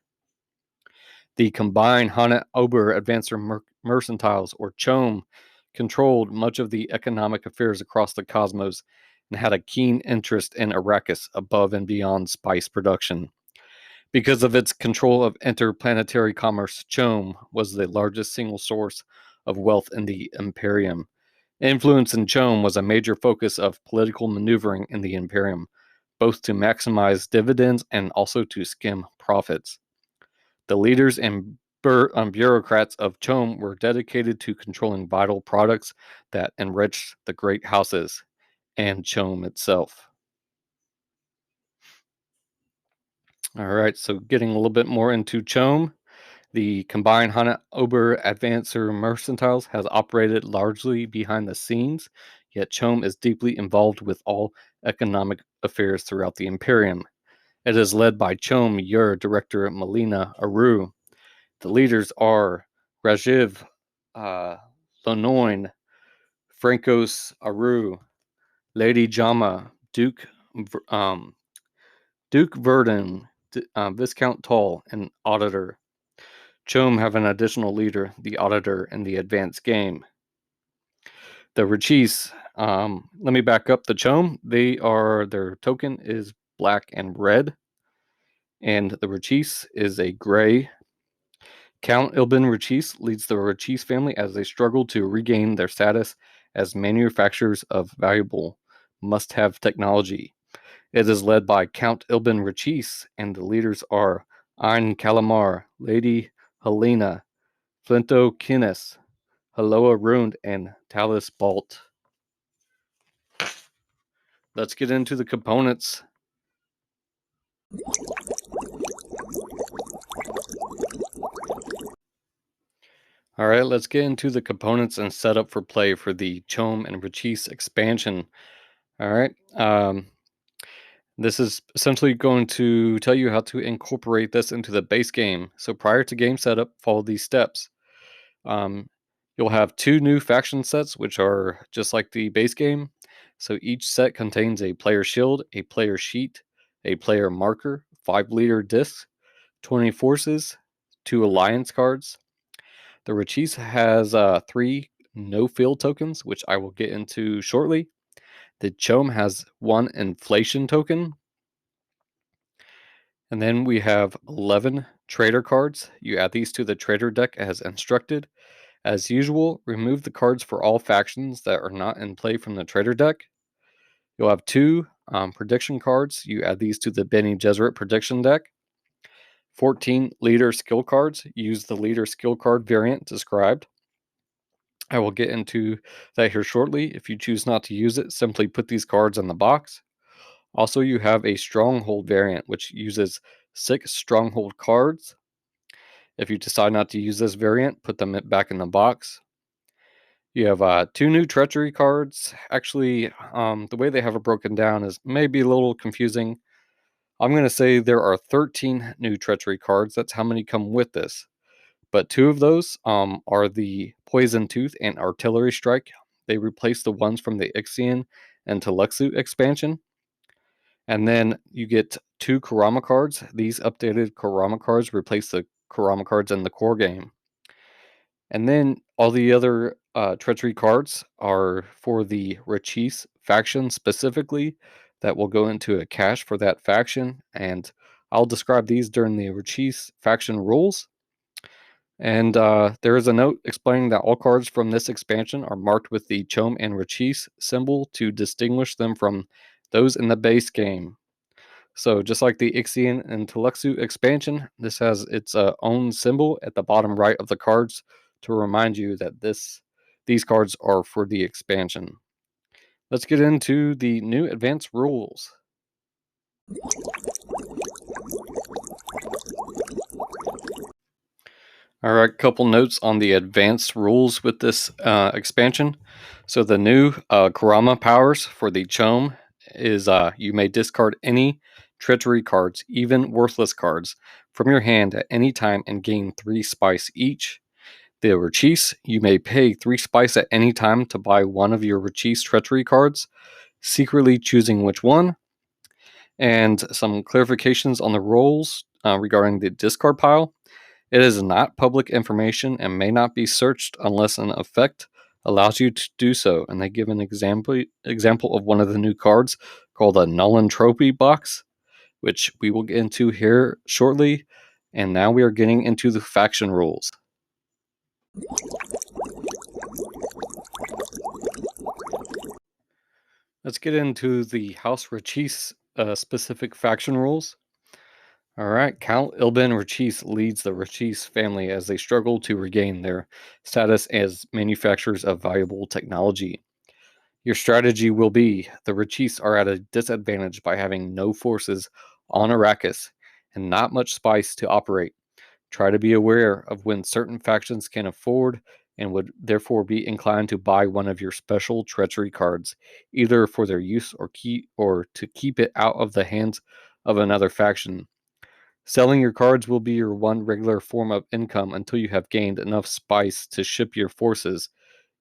The combined Hannah Ober Advancer Mercentiles, or CHOAM, controlled much of the economic affairs across the cosmos and had a keen interest in Arrakis above and beyond spice production. Because of its control of interplanetary commerce, CHOAM was the largest single source of wealth in the Imperium. Influence in CHOAM was a major focus of political maneuvering in the Imperium, both to maximize dividends and also to skim profits. The leaders and bureaucrats of CHOAM were dedicated to controlling vital products that enriched the great houses and CHOAM itself. All right, so getting a little bit more into CHOAM, the combined Hana Ober Advancer Mercantiles has operated largely behind the scenes, yet CHOAM is deeply involved with all economic affairs throughout the Imperium. It is led by CHOAM Ur Director Melina Aru. The leaders are Rajiv Lonoin, Francos Aru, Lady Jama, Duke Verdun, Viscount Toll, and Auditor. CHOAM have an additional leader, the Auditor, in the advanced game. The Richese, let me back up the CHOAM. Their token is black and red, and the Richese is a gray. Count Ilbin Richese leads the Richese family as they struggle to regain their status as manufacturers of valuable must-have technology. It is led by Count Ilbin Richese, and the leaders are Ein Calamar, Lady Helena, Flinto Kinnis, Haloa Rund, and Talus Bolt. Let's get into the components. All right, let's get into the components and setup for play for the CHOAM and Richese expansion. All right. This is essentially going to tell you how to incorporate this into the base game. So prior to game setup, follow these steps. You'll have 2 new faction sets, which are just like the base game. So each set contains a player shield, a player sheet, a player marker, 5 leader discs, 20 forces, 2 alliance cards. The Richese has 3 no field tokens, which I will get into shortly. The CHOAM has 1 inflation token. And then we have 11 trader cards. You add these to the trader deck as instructed. As usual, remove the cards for all factions that are not in play from the trader deck. You'll have 2 prediction cards. You add these to the Bene Gesserit prediction deck. 14 leader skill cards. Use the leader skill card variant described. I will get into that here shortly. If you choose not to use it, simply put these cards in the box. Also, you have a Stronghold variant, which uses 6 Stronghold cards. If you decide not to use this variant, put them back in the box. You have 2 new Treachery cards. Actually, the way they have it broken down is maybe a little confusing. I'm going to say there are 13 new Treachery cards. That's how many come with this. But 2 of those are the Poison Tooth and Artillery Strike. They replace the ones from the Ixian and Tleilaxu expansion. And then you get 2 Karama cards. These updated Karama cards replace the Karama cards in the core game. And then all the other treachery cards are for the Richese faction specifically that will go into a cache for that faction. And I'll describe these during the Richese faction rules. And there is a note explaining that all cards from this expansion are marked with the CHOAM and Richese symbol to distinguish them from those in the base game. So just like the Ixian and Tleilaxu expansion, this has its own symbol at the bottom right of the cards to remind you that these cards are for the expansion. Let's get into the new advanced rules. All right, couple notes on the advanced rules with this expansion. So the new Karama powers for the CHOAM is you may discard any treachery cards, even worthless cards, from your hand at any time and gain 3 spice each. The Richese, you may pay 3 spice at any time to buy one of your Richese treachery cards, secretly choosing which one. And some clarifications on the rules regarding the discard pile. It is not public information and may not be searched unless an effect allows you to do so. And they give an example of one of the new cards called a Null Trophy box, which we will get into here shortly. And now we are getting into the faction rules. Let's get into the House Richese specific faction rules. All right, Count Ilbin Richese leads the Richese family as they struggle to regain their status as manufacturers of valuable technology. Your strategy will be the Richese are at a disadvantage by having no forces on Arrakis and not much spice to operate. Try to be aware of when certain factions can afford and would therefore be inclined to buy one of your special treachery cards, either for their use or to keep it out of the hands of another faction. Selling your cards will be your one regular form of income until you have gained enough spice to ship your forces.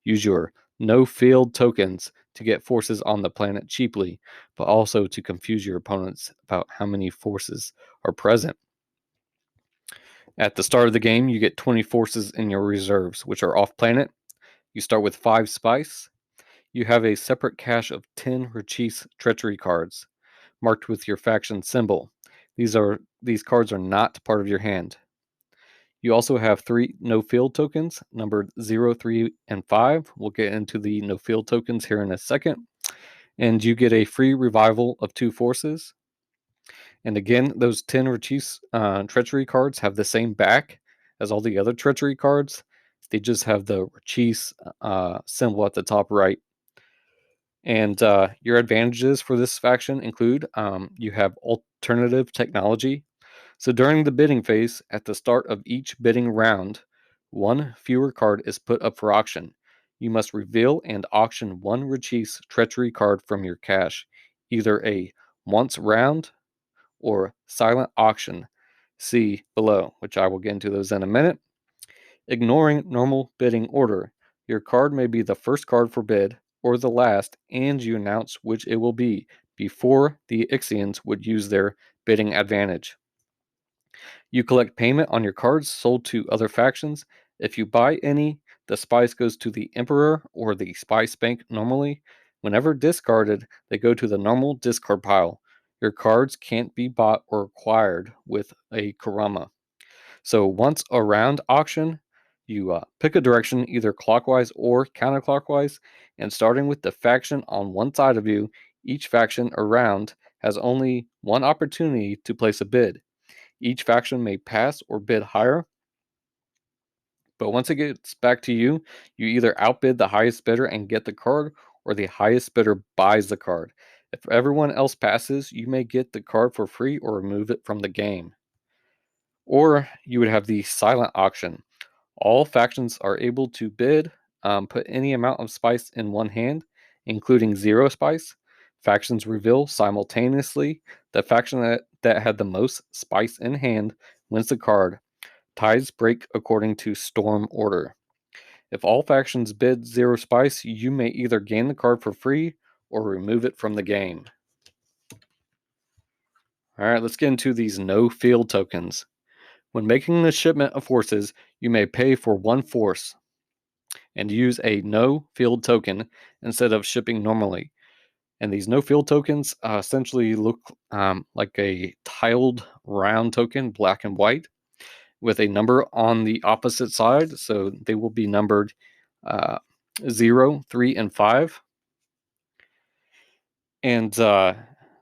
Use your no-field tokens to get forces on the planet cheaply, but also to confuse your opponents about how many forces are present. At the start of the game, you get 20 forces in your reserves, which are off-planet. You start with 5 spice. You have a separate cache of 10 Richese treachery cards, marked with your faction symbol. These cards are not part of your hand. You also have 3 no-field tokens, numbered 0, 3, and 5. We'll get into the no-field tokens here in a second. And you get a free revival of 2 forces. And again, those 10 Richese treachery cards have the same back as all the other treachery cards. They just have the Richese symbol at the top right. And your advantages for this faction include you have alternative technology. So during the bidding phase, at the start of each bidding round, one fewer card is put up for auction. You must reveal and auction one Richese treachery card from your cache, either a once round or silent auction. See below, which I will get into those in a minute. Ignoring normal bidding order, your card may be the first card for bid or the last, and you announce which it will be before the Ixians would use their bidding advantage. You collect payment on your cards sold to other factions. If you buy any, the spice goes to the Emperor or the Spice Bank normally. Whenever discarded, they go to the normal discard pile. Your cards can't be bought or acquired with a Karama. So once around auction, you pick a direction, either clockwise or counterclockwise, and starting with the faction on one side of you, each faction around has only one opportunity to place a bid. Each faction may pass or bid higher, but once it gets back to you, you either outbid the highest bidder and get the card, or the highest bidder buys the card. If everyone else passes, you may get the card for free or remove it from the game. Or you would have the silent auction. All factions are able to bid, put any amount of spice in one hand, including 0 spice. Factions reveal simultaneously. The faction that had the most spice in hand wins the card. Ties break according to storm order. If all factions bid 0 spice, you may either gain the card for free or remove it from the game. Alright, let's get into these no-field tokens. When making the shipment of forces, you may pay for one force and use a no-field token instead of shipping normally. And these no-field tokens essentially look like a tiled round token, black and white, with a number on the opposite side. So they will be numbered 0, 3, and 5. And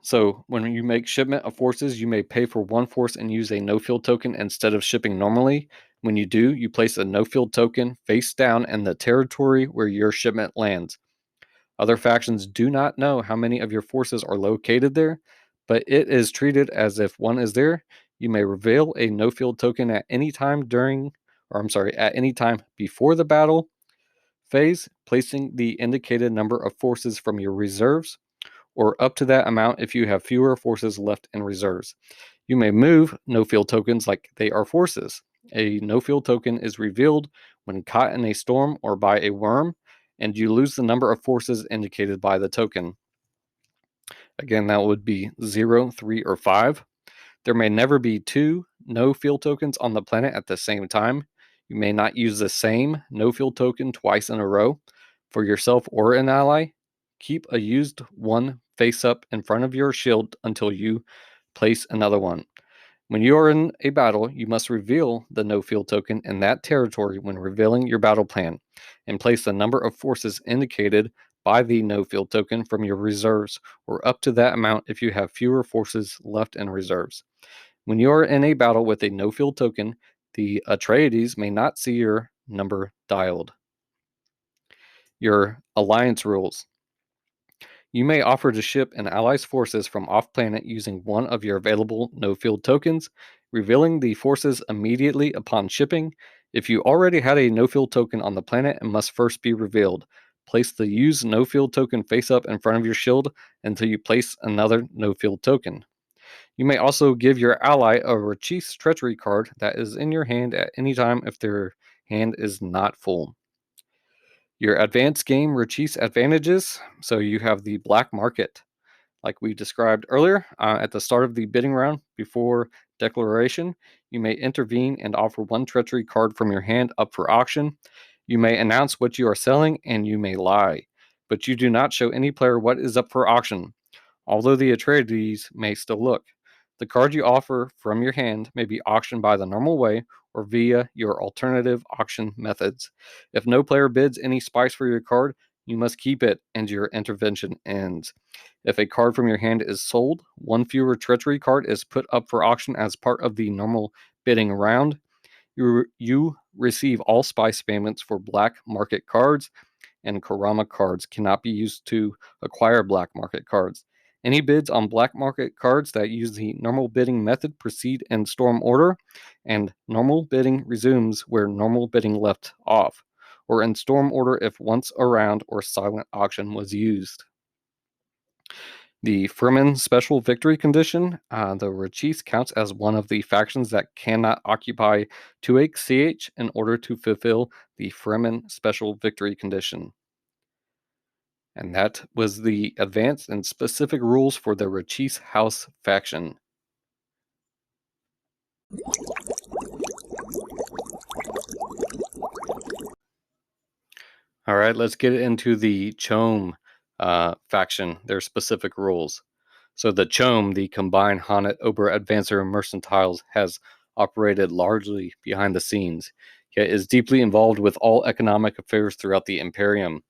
so when you make shipment of forces, you may pay for one force and use a no-field token instead of shipping normally. When you do, you place a no-field token face down in the territory where your shipment lands. Other factions do not know how many of your forces are located there, but it is treated as if one is there. You may reveal a no-field token at any time at any time before the battle phase, placing the indicated number of forces from your reserves, or up to that amount if you have fewer forces left in reserves. You may move no-field tokens like they are forces. A no-field token is revealed when caught in a storm or by a worm, and you lose the number of forces indicated by the token. Again, that would be 0, 3, or 5. There may never be 2 no-field tokens on the planet at the same time. You may not use the same no-field token twice in a row for yourself or an ally. Keep a used one face up in front of your shield until you place another one. When you are in a battle, you must reveal the no-field token in that territory when revealing your battle plan, and place the number of forces indicated by the no-field token from your reserves, or up to that amount if you have fewer forces left in reserves. When you are in a battle with a no-field token, the Atreides may not see your number dialed. Your alliance rules. You may offer to ship an ally's forces from off-planet using one of your available no-field tokens, revealing the forces immediately upon shipping. If you already had a no-field token on the planet and must first be revealed, place the use no-field token face up in front of your shield until you place another no-field token. You may also give your ally a Richese treachery card that is in your hand at any time if their hand is not full. Your advanced game Richese advantages. So you have the black market, like we described earlier. At the start of the bidding round, before declaration, you may intervene and offer one treachery card from your hand up for auction. You may announce what you are selling, and you may lie, but you do not show any player what is up for auction, although the Atreides may still look. The card you offer from your hand may be auctioned by the normal way or via your alternative auction methods. If no player bids any spice for your card, you must keep it and your intervention ends. If a card from your hand is sold, one fewer treachery card is put up for auction as part of the normal bidding round. You receive all spice payments for black market cards, and Karama cards cannot be used to acquire black market cards. Any bids on black market cards that use the normal bidding method proceed in storm order, and normal bidding resumes where normal bidding left off, or in storm order if once a round or silent auction was used. The Fremen Special Victory condition, the Richese counts as one of the factions that cannot occupy 2 CH in order to fulfill the Fremen Special Victory condition. And that was the advanced and specific rules for the Richese House faction. All right, let's get into the CHOAM faction, their specific rules. So the CHOAM, the Combined Haunted Ober Advancer Mercentiles, has operated largely behind the scenes, yet is deeply involved with all economic affairs throughout the Imperium.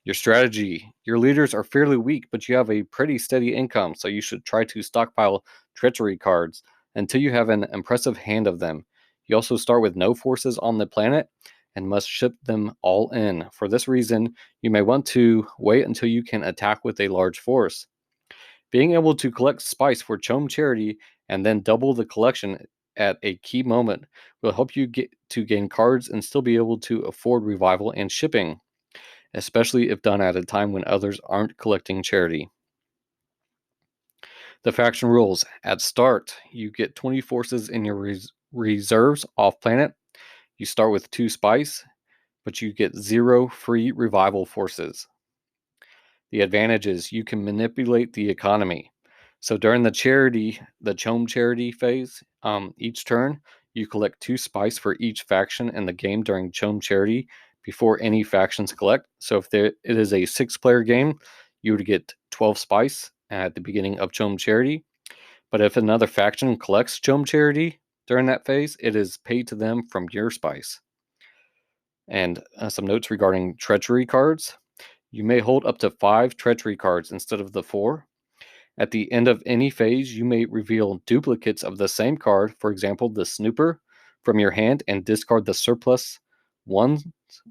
Your strategy. Your leaders are fairly weak, but you have a pretty steady income, so you should try to stockpile treachery cards until you have an impressive hand of them. You also start with no forces on the planet and must ship them all in. For this reason, you may want to wait until you can attack with a large force. Being able to collect spice for CHOAM charity and then double the collection at a key moment will help you get to gain cards and still be able to afford revival and shipping, especially if done at a time when others aren't collecting charity. The faction rules. At start, you get 20 forces in your reserves off planet. You start with 2 spice, but you get 0 free revival forces. The advantage is you can manipulate the economy. So during the CHOAM charity phase, each turn, you collect 2 spice for each faction in the game during CHOAM charity before any factions collect. So if it is a 6-player game, you would get 12 spice at the beginning of CHOAM charity. But if another faction collects CHOAM charity during that phase, it is paid to them from your spice. And some notes regarding treachery cards. You may hold up to 5 treachery cards instead of the 4. At the end of any phase, you may reveal duplicates of the same card, for example, the Snooper, from your hand and discard the surplus ones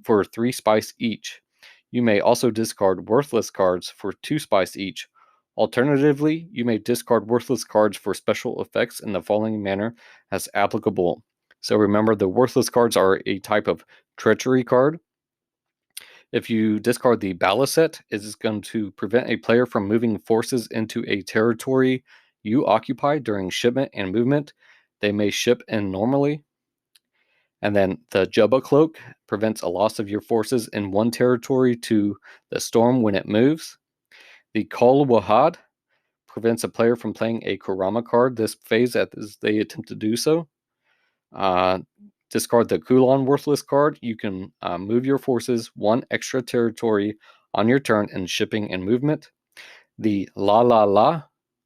for 3 spice each. You may also discard worthless cards for 2 spice each. Alternatively, you may discard worthless cards for special effects in the following manner as applicable. So remember, the worthless cards are a type of treachery card. If you discard the Balisette, it is going to prevent a player from moving forces into a territory you occupy during shipment and movement. They may ship in normally. And then the Jubba Cloak prevents a loss of your forces in one territory to the storm when it moves. The Kol Wahad prevents a player from playing a Karama card this phase as they attempt to do so. Discard the Kulon worthless card. You can move your forces 1 extra territory on your turn in shipping and movement. The La La La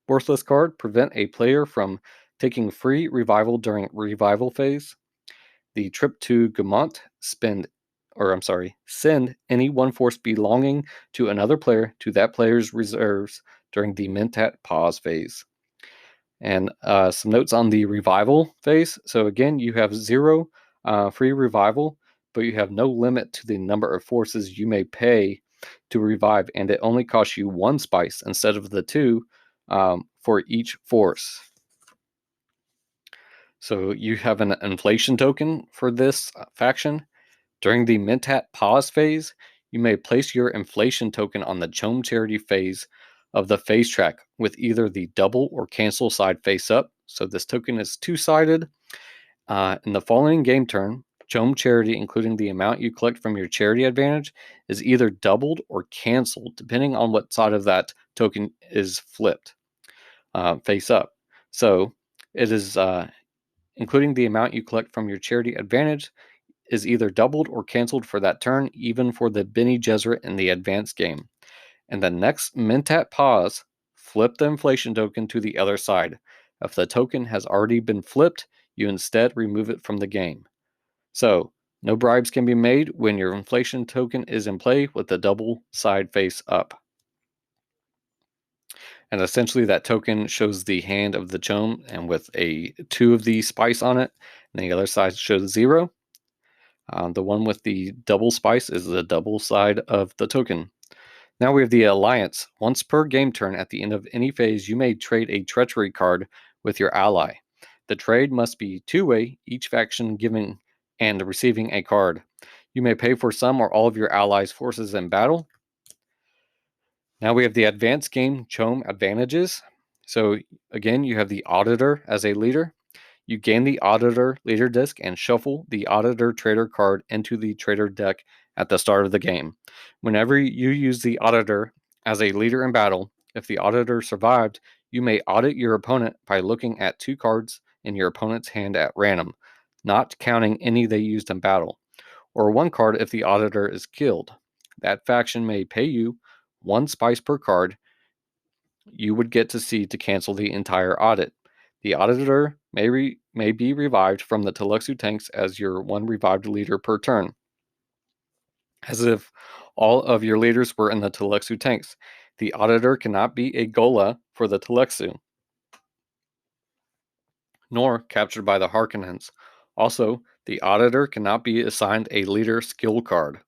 worthless card prevent a player from taking free revival during revival phase. The Trip to Gamont send any one force belonging to another player to that player's reserves during the Mentat pause phase. And some notes on the revival phase. So again, you have 0 free revival, but you have no limit to the number of forces you may pay to revive, and it only costs you 1 spice instead of the 2 for each force. So you have an inflation token for this faction. During the Mentat pause phase, you may place your inflation token on the CHOAM charity phase of the phase track with either the double or cancel side face up. So this token is two-sided. In the following game turn, CHOAM charity, including the amount you collect from your charity advantage, is either doubled or canceled, depending on what side of that token is flipped, face up. So it is including the amount you collect from your charity advantage is either doubled or canceled for that turn, even for the Bene Gesserit in the advanced game. And the next Mentat pause, flip the inflation token to the other side. If the token has already been flipped, you instead remove it from the game. So, no bribes can be made when your inflation token is in play with the double side face up. And essentially that token shows the hand of the CHOAM and with a 2 of the spice on it, and the other side shows 0. The one with the double spice is the double side of the token. Now we have the Alliance. Once per game turn at the end of any phase, you may trade a treachery card with your ally. The trade must be two-way, each faction giving and receiving a card. You may pay for some or all of your allies' forces in battle. Now we have the advanced game CHOAM advantages. So again, you have the Auditor as a leader. You gain the Auditor leader disc and shuffle the Auditor trader card into the trader deck at the start of the game. Whenever you use the Auditor as a leader in battle, if the Auditor survived, you may audit your opponent by looking at 2 cards in your opponent's hand at random, not counting any they used in battle, or 1 card if the Auditor is killed. That faction may pay you 1 spice per card you would get to see to cancel the entire audit. The Auditor may be revived from the Tleilaxu tanks as your 1 revived leader per turn, as if all of your leaders were in the Tleilaxu tanks. The Auditor cannot be a Gola for the Tleilaxu, nor captured by the Harkonnens. Also, the Auditor cannot be assigned a leader skill card,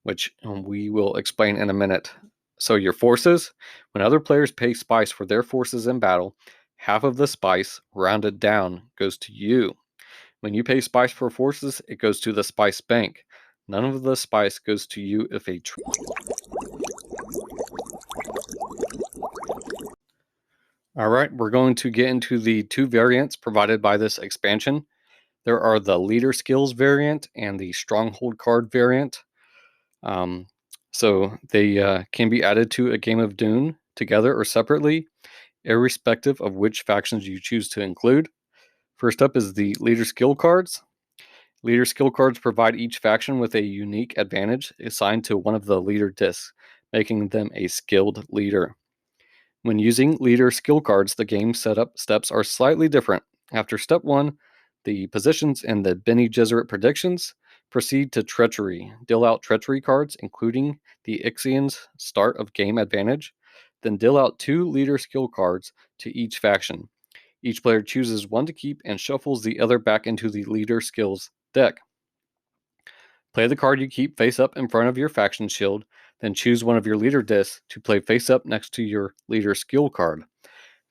which we will explain in a minute. So your forces, when other players pay spice for their forces in battle, half of the spice, rounded down, goes to you. When you pay spice for forces, it goes to the spice bank. None of the spice goes to you if a Alright, we're going to get into the 2 variants provided by this expansion. There are the Leader Skills variant and the Stronghold card variant. So they can be added to a game of Dune together or separately, irrespective of which factions you choose to include. First up is the Leader Skill cards. Leader Skill cards provide each faction with a unique advantage assigned to one of the leader discs, making them a skilled leader. When using leader skill cards, the game setup steps are slightly different. After step 1, the positions and the Bene Gesserit predictions proceed to treachery. Deal out treachery cards, including the Ixian's start of game advantage. Then deal out 2 leader skill cards to each faction. Each player chooses 1 to keep and shuffles the other back into the leader skills deck. Play the card you keep face up in front of your faction shield, then choose one of your leader discs to play face up next to your leader skill card.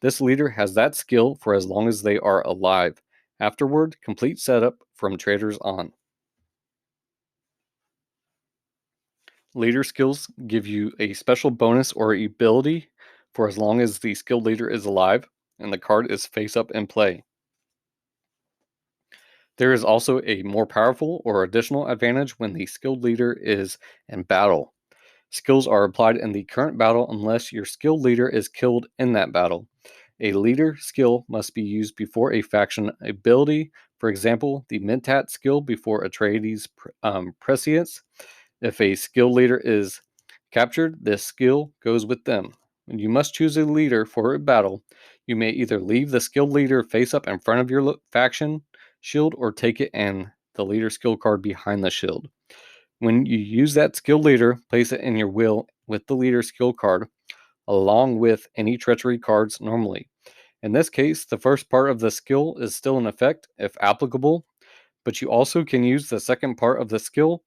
This leader has that skill for as long as they are alive. Afterward, complete setup from traders on. Leader skills give you a special bonus or ability for as long as the skilled leader is alive and the card is face up in play. There is also a more powerful or additional advantage when the skilled leader is in battle. Skills are applied in the current battle unless your skilled leader is killed in that battle. A leader skill must be used before a faction ability, for example, the Mentat skill before Atreides' prescience. If a skilled leader is captured, this skill goes with them. When you must choose a leader for a battle, you may either leave the skilled leader face up in front of your faction shield or take it and the leader skill card behind the shield. When you use that skilled leader, place it in your wheel with the leader skill card, along with any treachery cards normally. In this case, the first part of the skill is still in effect, if applicable, but you also can use the second part of the skill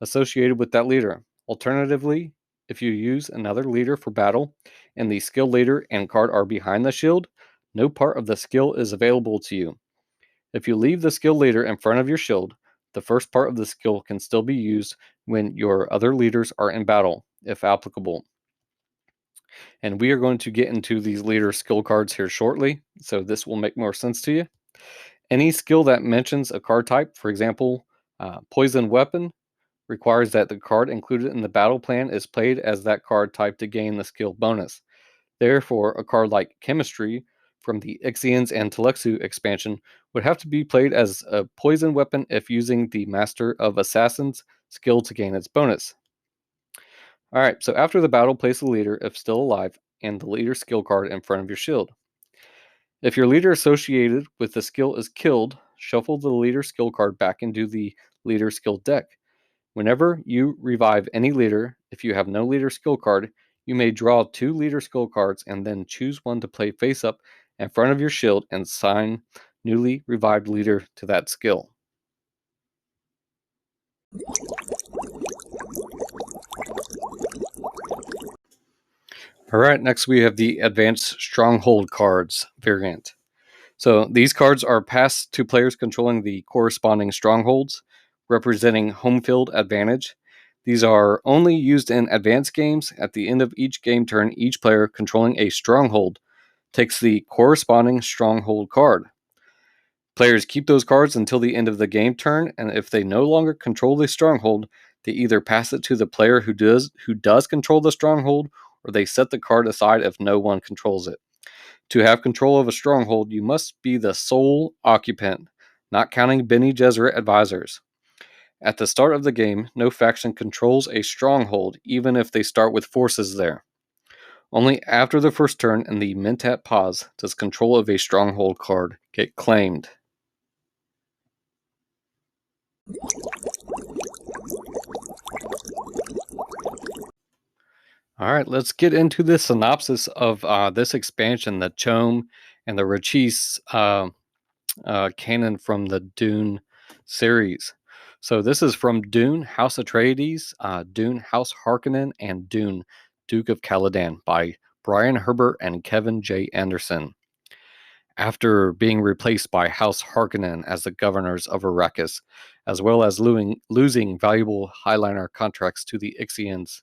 associated with that leader. Alternatively, if you use another leader for battle and the skill leader and card are behind the shield, no part of the skill is available to you. If you leave the skill leader in front of your shield, the first part of the skill can still be used when your other leaders are in battle, if applicable. And we are going to get into these leader skill cards here shortly, so this will make more sense to you. Any skill that mentions a card type, for example, poison weapon, requires that the card included in the battle plan is played as that card type to gain the skill bonus. Therefore, a card like Chemistry from the Ixian Tleilaxu expansion would have to be played as a poison weapon if using the Master of Assassins skill to gain its bonus. Alright, so after the battle, place the leader, if still alive, and the leader skill card in front of your shield. If your leader associated with the skill is killed, shuffle the leader skill card back into the leader skill deck. Whenever you revive any leader, if you have no leader skill card, you may draw 2 leader skill cards and then choose one to play face up in front of your shield and assign newly revived leader to that skill. Alright, next we have the Advanced Stronghold cards variant. So these cards are passed to players controlling the corresponding strongholds, representing home field advantage. These are only used in advanced games. At the end of each game turn, each player controlling a stronghold takes the corresponding stronghold card. Players keep those cards until the end of the game turn, and if they no longer control the stronghold, they either pass it to the player who does control the stronghold, or they set the card aside if no one controls it. To have control of a stronghold, you must be the sole occupant, not counting Bene Gesserit advisors. At the start of the game, no faction controls a stronghold, even if they start with forces there. Only after the first turn and the Mentat pause does control of a stronghold card get claimed. Alright, let's get into the synopsis of this expansion, the CHOAM and the Richese canon from the Dune series. So this is from Dune, House Atreides, Dune, House Harkonnen, and Dune, Duke of Caladan by Brian Herbert and Kevin J. Anderson. After being replaced by House Harkonnen as the governors of Arrakis, as well as losing valuable Highliner contracts to the Ixians,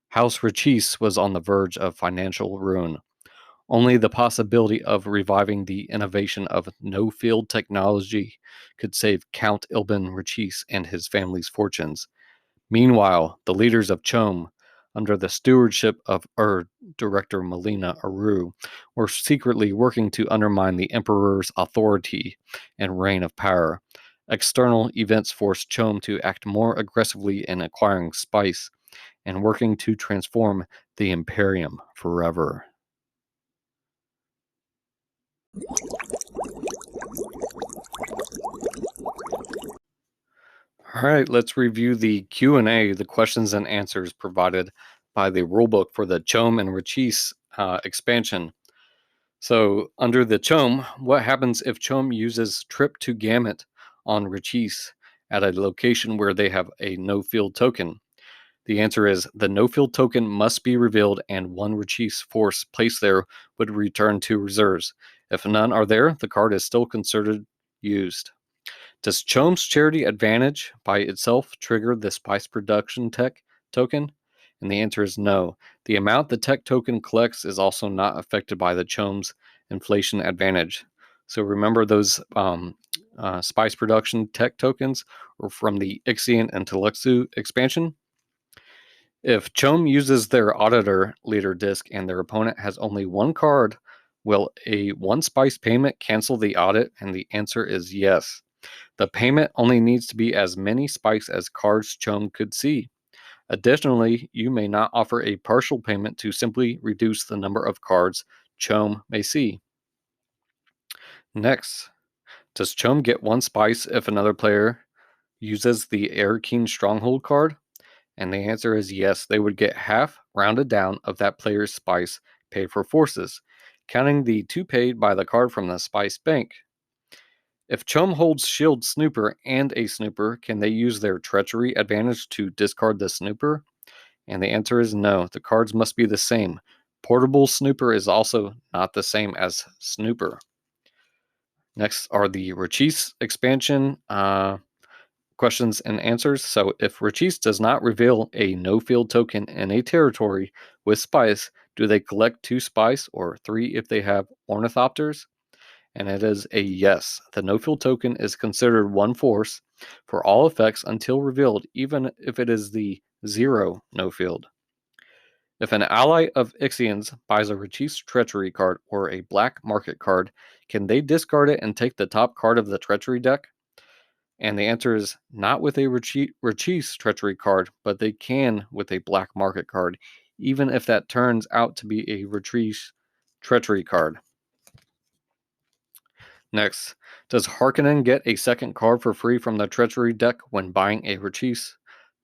House Richese was on the verge of financial ruin. Only the possibility of reviving the innovation of no-field technology could save Count Ilban Richese and his family's fortunes. Meanwhile, the leaders of CHOAM, under the stewardship of Director Melina Aru, were secretly working to undermine the Emperor's authority and reign of power. External events forced CHOAM to act more aggressively in acquiring spice and working to transform the Imperium forever. All right, let's review the Q&A, the questions and answers provided by the rulebook for the CHOAM and Richese expansion. So, under the CHOAM, what happens if CHOAM uses Trip to Gamut on Richese at a location where they have a no-field token? The answer is the no-field token must be revealed and one Richese force placed there would return to reserves. If none are there, the card is still considered used. Does CHOAM's Charity Advantage by itself trigger the spice production tech token? And the answer is no. The amount the tech token collects is also not affected by the CHOAM's Inflation Advantage. So remember those spice production tech tokens are from the Ixian and Tleilaxu expansion? If CHOAM uses their Auditor leader disc and their opponent has only one card, will a one spice payment cancel the audit? And the answer is yes. The payment only needs to be as many spice as cards CHOAM could see. Additionally, you may not offer a partial payment to simply reduce the number of cards CHOAM may see. Next, does CHOAM get one spice if another player uses the Air-Keen Stronghold card? And the answer is yes, they would get half rounded down of that player's spice paid for forces, counting the 2 paid by the card from the spice bank. If CHOAM holds Shield Snooper and a Snooper, can they use their Treachery Advantage to discard the Snooper? And the answer is no. The cards must be the same. Portable Snooper is also not the same as Snooper. Next are the Richese expansion questions and answers. So if Richese does not reveal a no-field token in a territory with spice, do they collect 2 spice or 3 if they have ornithopters? And it is a yes. The no-field token is considered 1 force for all effects until revealed, even if it is the 0 no-field. If an ally of Ixian's buys a Richese Treachery card or a black market card, can they discard it and take the top card of the Treachery deck? And the answer is not with a Richese Treachery card, but they can with a black market card, even if that turns out to be a Richese Treachery card. Next, does Harkonnen get a second card for free from the Treachery deck when buying a Richese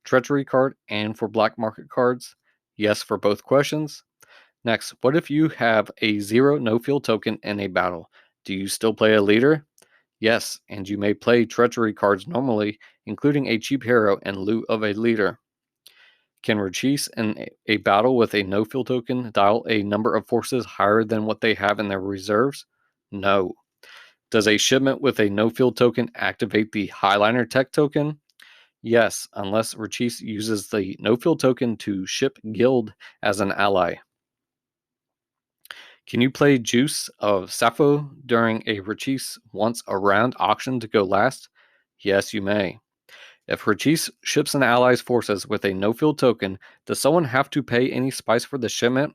Treachery card and for black market cards? Yes for both questions. Next, what if you have a 0 no-field token in a battle? Do you still play a leader? Yes, and you may play Treachery cards normally, including a cheap hero in lieu of a leader. Can Richese in a battle with a no-field token dial a number of forces higher than what they have in their reserves? No. Does a shipment with a no-field token activate the Highliner tech token? Yes, unless Richese uses the no-field token to ship Guild as an ally. Can you play Juice of Sappho during a Richese once a round auction to go last? Yes, you may. If Richese ships an ally's forces with a no-field token, does someone have to pay any spice for the shipment?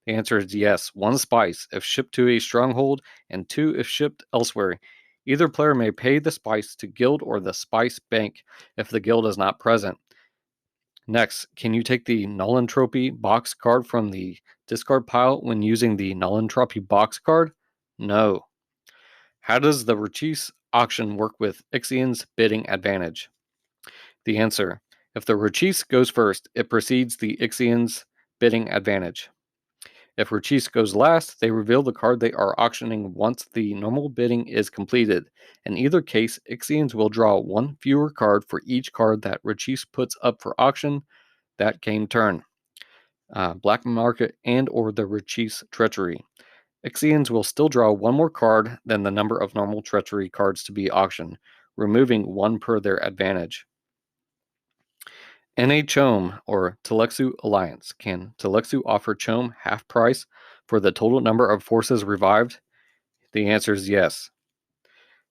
The answer is yes, 1 spice if shipped to a stronghold, and 2 if shipped elsewhere. Either player may pay the spice to Guild or the spice bank if the Guild is not present. Next, can you take the Nullentropy box card from the discard pile when using the Nullentropy box card? No. How does the Richese auction work with Ixian's bidding advantage? The answer: if the Richese goes first, it precedes the Ixian's bidding advantage. If Richese goes last, they reveal the card they are auctioning once the normal bidding is completed. In either case, Ixians will draw 1 fewer card for each card that Richese puts up for auction that game turn. Black market and or the Richese Treachery. Ixians will still draw 1 more card than the number of normal Treachery cards to be auctioned, removing 1 per their advantage. In a CHOAM or Tleilaxu alliance, can Tleilaxu offer CHOAM half price for the total number of forces revived? The answer is yes.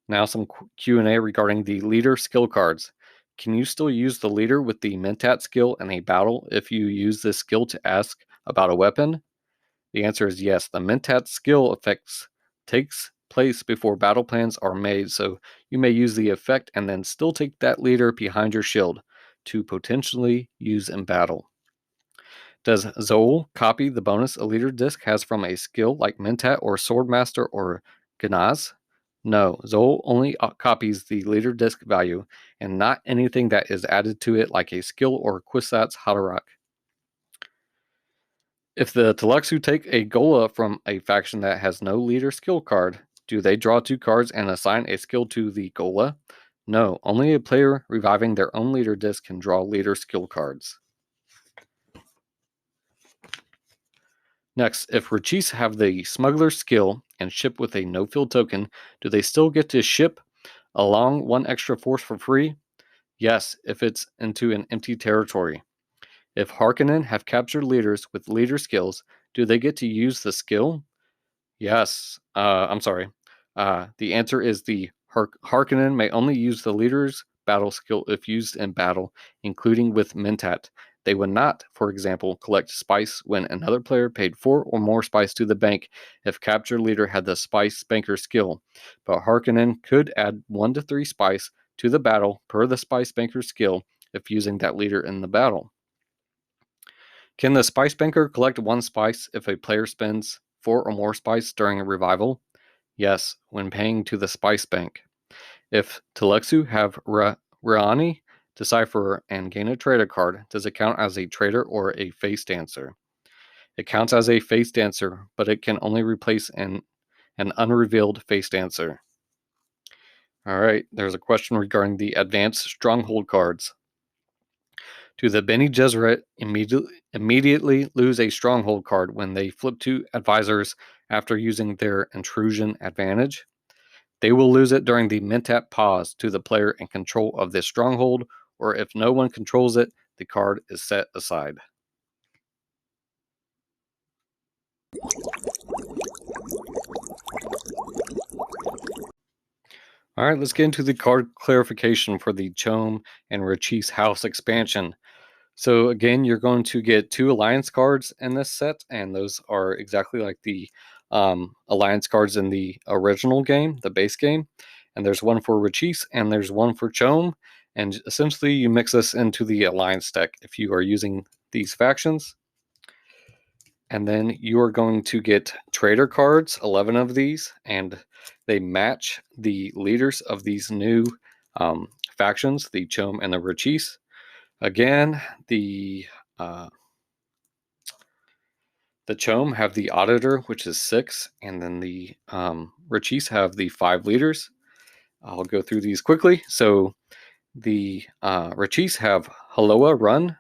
Now some Q&A regarding the leader skill cards. Can you still use the leader with the Mentat skill in a battle if you use this skill to ask about a weapon? The answer is yes. The Mentat skill effects takes place before battle plans are made, so you may use the effect and then still take that leader behind your shield to potentially use in battle. Does Zoel copy the bonus a leader disc has from a skill like Mentat or Swordmaster or Ganaz? No, Zoel only copies the leader disc value and not anything that is added to it like a skill or Kwisatz Haderach. If the Tleilaxu take a Gola from a faction that has no leader skill card, do they draw 2 cards and assign a skill to the Gola? No, only a player reviving their own leader disc can draw leader skill cards. Next, if Richese have the Smuggler skill and ship with a no-field token, do they still get to ship along 1 extra force for free? Yes, if it's into an empty territory. If Harkonnen have captured leaders with leader skills, do they get to use the skill? Yes. I'm sorry. The answer is the Harkonnen may only use the leader's battle skill if used in battle, including with Mentat. They would not, for example, collect spice when another player paid 4 or more spice to the bank if captured leader had the spice banker skill. But Harkonnen could add 1 to 3 spice to the battle per the spice banker skill if using that leader in the battle. Can the spice banker collect 1 spice if a player spends 4 or more spice during a revival? Yes, when paying to the spice bank. If Tleilaxu have Rani, Decipherer, and gain a trader card, does it count as a trader or a face dancer? It counts as a face dancer, but it can only replace an unrevealed face dancer. Alright, there's a question regarding the advanced Stronghold cards. Do the Bene Gesserit immediately lose a Stronghold card when they flip to advisors after using their intrusion advantage? They will lose it during the min-tap pause to the player in control of this Stronghold, or if no one controls it, the card is set aside. All right, let's get into the card clarification for the CHOAM and Richese House expansion. So again, you're going to get 2 Alliance cards in this set, and those are exactly like the Alliance cards in the original game, the base game. And there's one for Richese, and there's one for CHOAM. And essentially, you mix this into the Alliance deck if you are using these factions. And then you are going to get trader cards, 11 of these, and they match the leaders of these new factions, the CHOAM and the Richese. Again, the CHOAM have the Auditor, which is 6, and then the Richese have the 5 leaders. I'll go through these quickly. So the Richese have Haloa Run,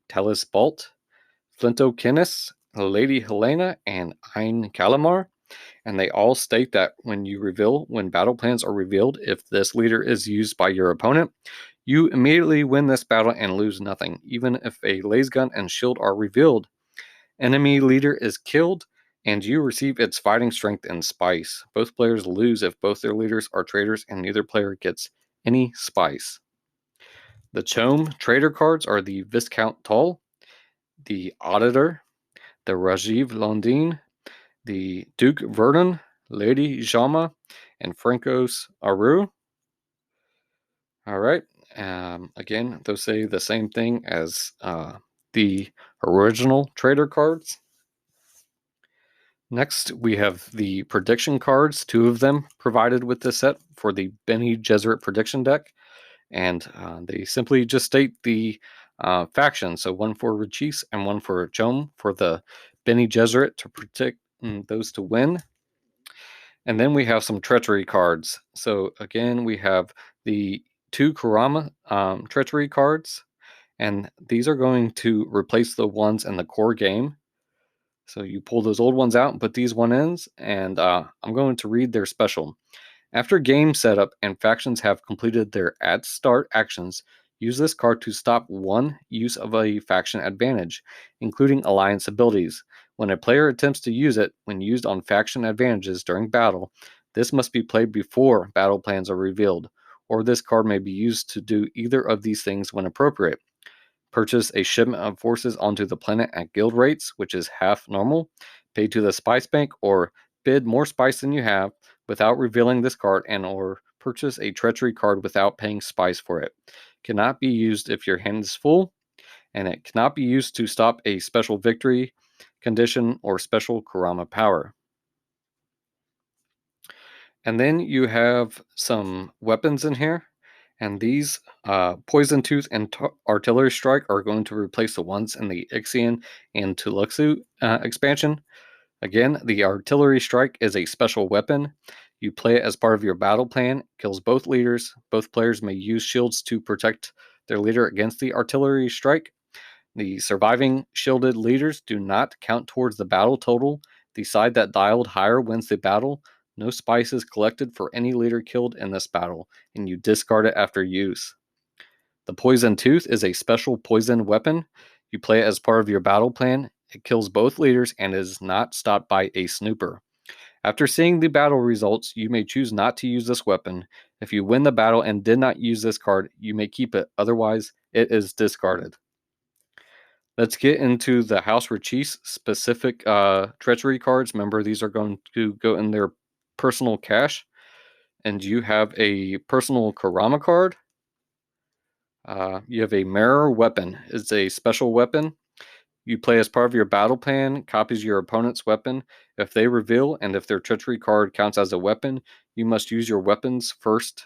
Telis Bolt, Flinto Kinnis, Lady Helena, and Ein Calamar. And they all state that when battle plans are revealed, if this leader is used by your opponent, you immediately win this battle and lose nothing. Even if a laser gun and shield are revealed, enemy leader is killed, and you receive its fighting strength and spice. Both players lose if both their leaders are traders, and neither player gets any spice. The CHOAM trader cards are the Viscount Toll, the Auditor, the Rajiv Londin, the Duke Verdun, Lady Jama, and Francos Aru. All right. Again, those say the same thing as the original trader cards. Next, we have the prediction cards, 2 of them provided with this set for the Bene Gesserit prediction deck. And they simply just state the faction. So one for Richese and one for CHOAM for the Bene Gesserit to predict those to win. And then we have some treachery cards. So again, we have the 2 Karama treachery cards. And these are going to replace the ones in the core game. So you pull those old ones out and put these one in, and I'm going to read their special. After game setup and factions have completed their at start actions, use this card to stop one use of a faction advantage, including alliance abilities. When a player attempts to use it when used on faction advantages during battle, this must be played before battle plans are revealed, or this card may be used to do either of these things when appropriate. Purchase a shipment of forces onto the planet at guild rates, which is half normal, pay to the spice bank, or bid more spice than you have without revealing this card, and or purchase a treachery card without paying spice for it. Cannot be used if your hand is full, and it cannot be used to stop a special victory condition or special Karama power. And then you have some weapons in here. And these Poison Tooth and Artillery Strike are going to replace the ones in the Ixian and Tleilaxu expansion. Again, the Artillery Strike is a special weapon. You play it as part of your battle plan. Kills both leaders. Both players may use shields to protect their leader against the Artillery Strike. The surviving shielded leaders do not count towards the battle total. The side that dialed higher wins the battle. No spice is collected for any leader killed in this battle, and you discard it after use. The Poison Tooth is a special poison weapon. You play it as part of your battle plan. It kills both leaders and is not stopped by a snooper. After seeing the battle results, you may choose not to use this weapon. If you win the battle and did not use this card, you may keep it. Otherwise, it is discarded. Let's get into the House Richese specific treachery cards. Remember, these are going to go in their personal cache. And you have a personal Karama card. You have a Mirror Weapon. It's a special weapon. You play as part of your battle plan, copies your opponent's weapon. If they reveal and if their treachery card counts as a weapon, you must use your weapons first.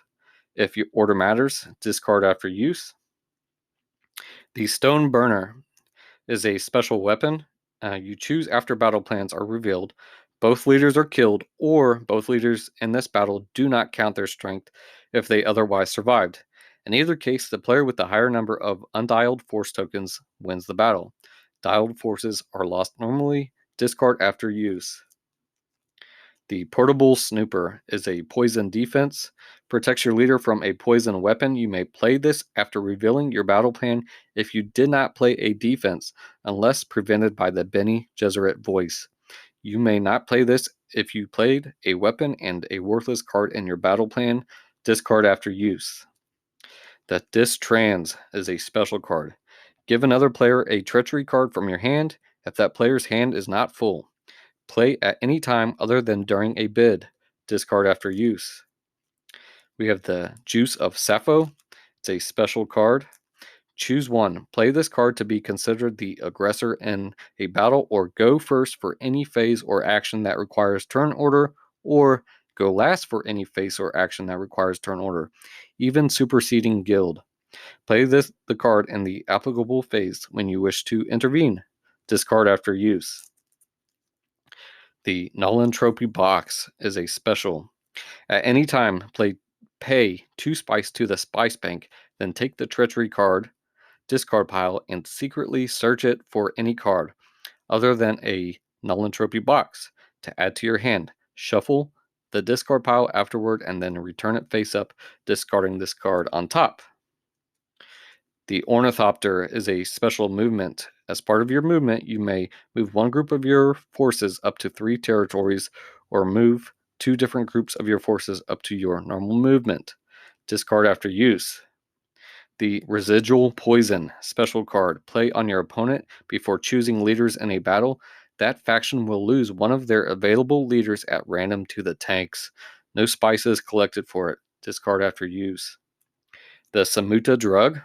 If your order matters, discard after use. The Stone Burner is a special weapon. You choose after battle plans are revealed. Both leaders are killed, or both leaders in this battle do not count their strength if they otherwise survived. In either case, the player with the higher number of undialed force tokens wins the battle. Dialed forces are lost normally, discard after use. The Portable Snooper is a poison defense. Protects your leader from a poison weapon. You may play this after revealing your battle plan if you did not play a defense, unless prevented by the Bene Gesserit voice. You may not play this if you played a weapon and a worthless card in your battle plan. Discard after use. The Distrans is a special card. Give another player a treachery card from your hand if that player's hand is not full. Play at any time other than during a bid. Discard after use. We have the Juice of Sappho. It's a special card. Choose one. Play this card to be considered the aggressor in a battle, or go first for any phase or action that requires turn order, or go last for any phase or action that requires turn order, even superseding guild. Play the card in the applicable phase when you wish to intervene. Discard after use. The Nolan Trophy Box is a special. At any time, pay 2 spice to the spice bank, then take the treachery card, discard pile, and secretly search it for any card other than a Nolan Trophy Box to add to your hand. Shuffle the discard pile afterward and then return it face up, discarding this card on top. The Ornithopter is a special movement. As part of your movement, you may move one group of your forces up to 3 territories, or move 2 different groups of your forces up to your normal movement. Discard after use. The Residual Poison special card. Play on your opponent before choosing leaders in a battle. That faction will lose one of their available leaders at random to the tanks. No spices collected for it. Discard after use. The Samuta Drug.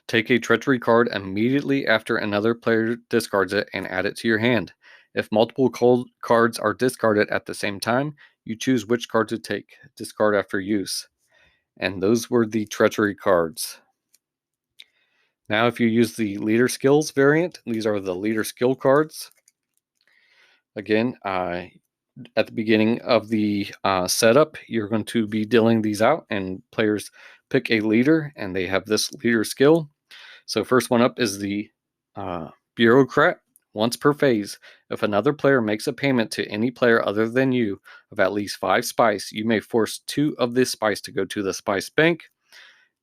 Take a treachery card immediately after another player discards it and add it to your hand. If multiple cards are discarded at the same time, you choose which card to take. Discard after use. And those were the treachery cards. Now, if you use the leader skills variant, these are the leader skill cards. Again, at the beginning of the setup, you're going to be dealing these out, and players pick a leader, and they have this leader skill. So first one up is the Bureaucrat. Once per phase, if another player makes a payment to any player other than you of at least 5 spice, you may force 2 of this spice to go to the spice bank.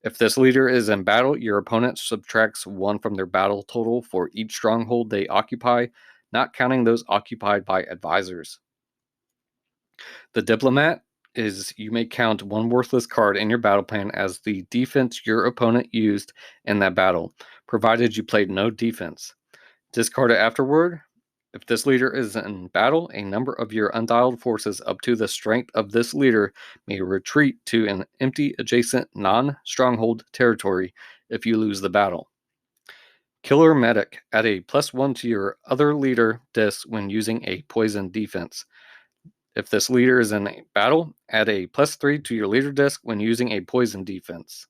If this leader is in battle, your opponent subtracts 1 from their battle total for each stronghold they occupy, not counting those occupied by advisors. The Diplomat is you may count 1 worthless card in your battle plan as the defense your opponent used in that battle, provided you played no defense. Discard it afterward. If this leader is in battle, a number of your undialed forces up to the strength of this leader may retreat to an empty adjacent non-stronghold territory if you lose the battle. Killer Medic. Add a +1 to your other leader disc when using a poison defense. If this leader is in a battle, add a +3 to your leader disc when using a poison defense.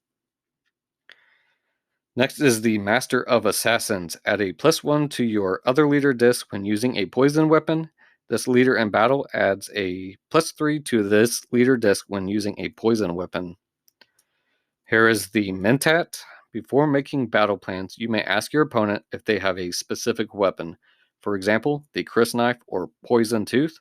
Next is the Master of Assassins. Add a +1 to your other leader disc when using a poison weapon. This leader in battle adds a +3 to this leader disc when using a poison weapon. Here is the Mentat. Before making battle plans, you may ask your opponent if they have a specific weapon. For example, the Chris Knife or Poison Tooth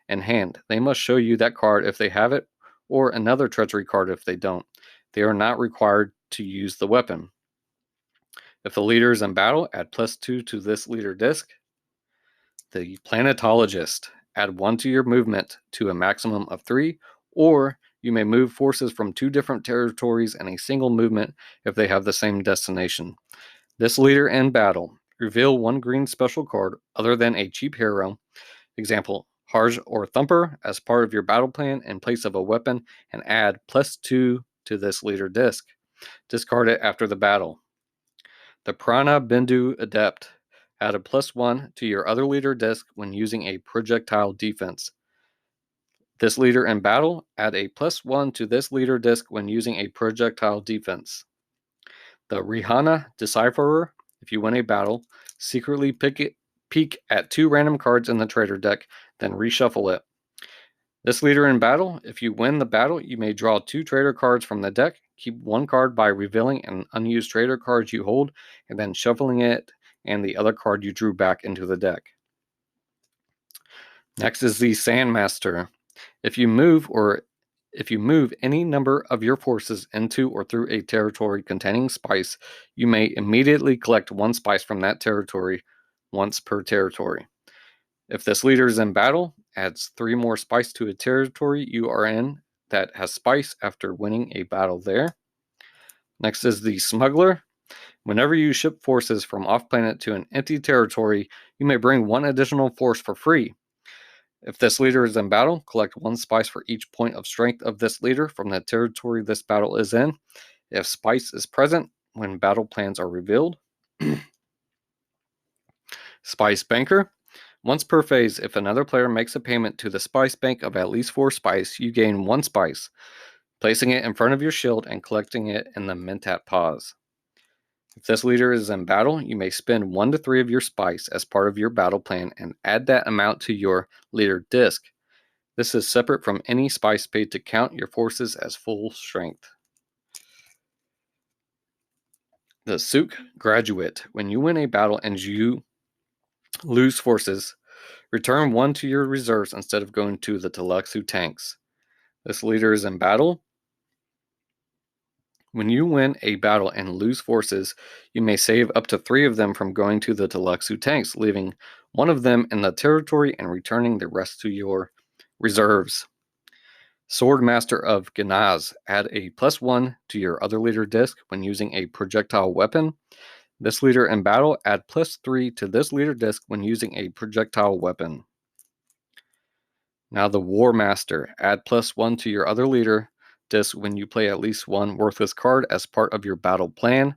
in hand. They must show you that card if they have it, or another treachery card if they don't. They are not required to use the weapon. If the leader is in battle, add +2 to this leader disc. The Planetologist. Add 1 to your movement to a maximum of 3, or you may move forces from 2 different territories in a single movement if they have the same destination. This leader in battle. Reveal 1 green special card other than a cheap hero, example, Harj or Thumper, as part of your battle plan in place of a weapon, and add +2 to this leader disc. Discard it after the battle. The Prana Bindu Adept. Add a +1 to your other leader disc when using a projectile defense. This leader in battle, add a +1 to this leader disc when using a projectile defense. The Rihanna Decipherer. If you win a battle, secretly peek at 2 random cards in the trader deck, then reshuffle it. This leader in battle, if you win the battle, you may draw 2 trader cards from the deck. Keep 1 card by revealing an unused trader card you hold and then shuffling it and the other card you drew back into the deck. Next is the Sandmaster. If you move any number of your forces into or through a territory containing spice, you may immediately collect 1 spice from that territory once per territory. If this leader is in battle, adds 3 more spice to a territory you are in that has spice after winning a battle there. Next is the Smuggler. Whenever you ship forces from off-planet to an empty territory, you may bring 1 additional force for free. If this leader is in battle, collect 1 spice for each point of strength of this leader from the territory this battle is in. If spice is present when battle plans are revealed. Spice Banker. Once per phase, if another player makes a payment to the spice bank of at least 4 spice, you gain 1 spice, placing it in front of your shield and collecting it in the Mentat pause. If this leader is in battle, you may spend 1 to 3 of your spice as part of your battle plan and add that amount to your leader disc. This is separate from any spice paid to count your forces as full strength. The Souk Graduate. When you win a battle and you lose forces, return 1 to your reserves instead of going to the Tleilaxu tanks. This leader is in battle. When you win a battle and lose forces, you may save up to 3 of them from going to the Tleilaxu tanks, leaving 1 of them in the territory and returning the rest to your reserves. Sword Master of Ganaz. Add a +1 to your other leader disc when using a projectile weapon. This leader in battle, add +3 to this leader disc when using a projectile weapon. Now the War Master. Add +1 to your other leader disc when you play at least 1 worthless card as part of your battle plan.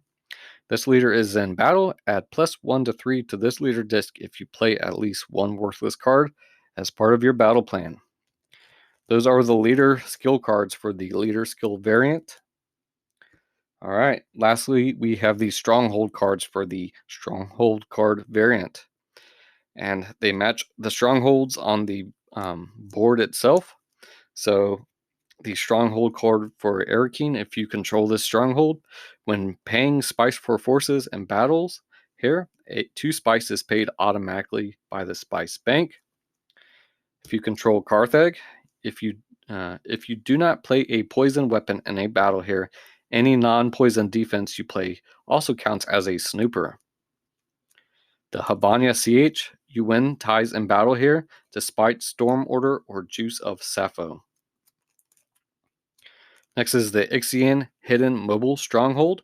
This leader is in battle. Add +1 to 3 to this leader disc if you play at least 1 worthless card as part of your battle plan. Those are the leader skill cards for the leader skill variant. All right. Lastly, we have the Stronghold cards for the Stronghold card variant. And they match the Strongholds on the board itself. So the Stronghold card for Erikine, if you control this Stronghold, when paying spice for forces and battles, here, 2 spice is paid automatically by the Spice Bank. If you control Carthag, if you do not play a poison weapon in a battle here, any non-poison defense you play also counts as a snooper. The Habanya CH, you win ties in battle here, despite Storm Order or Juice of Sappho. Next is the Ixian Hidden Mobile Stronghold.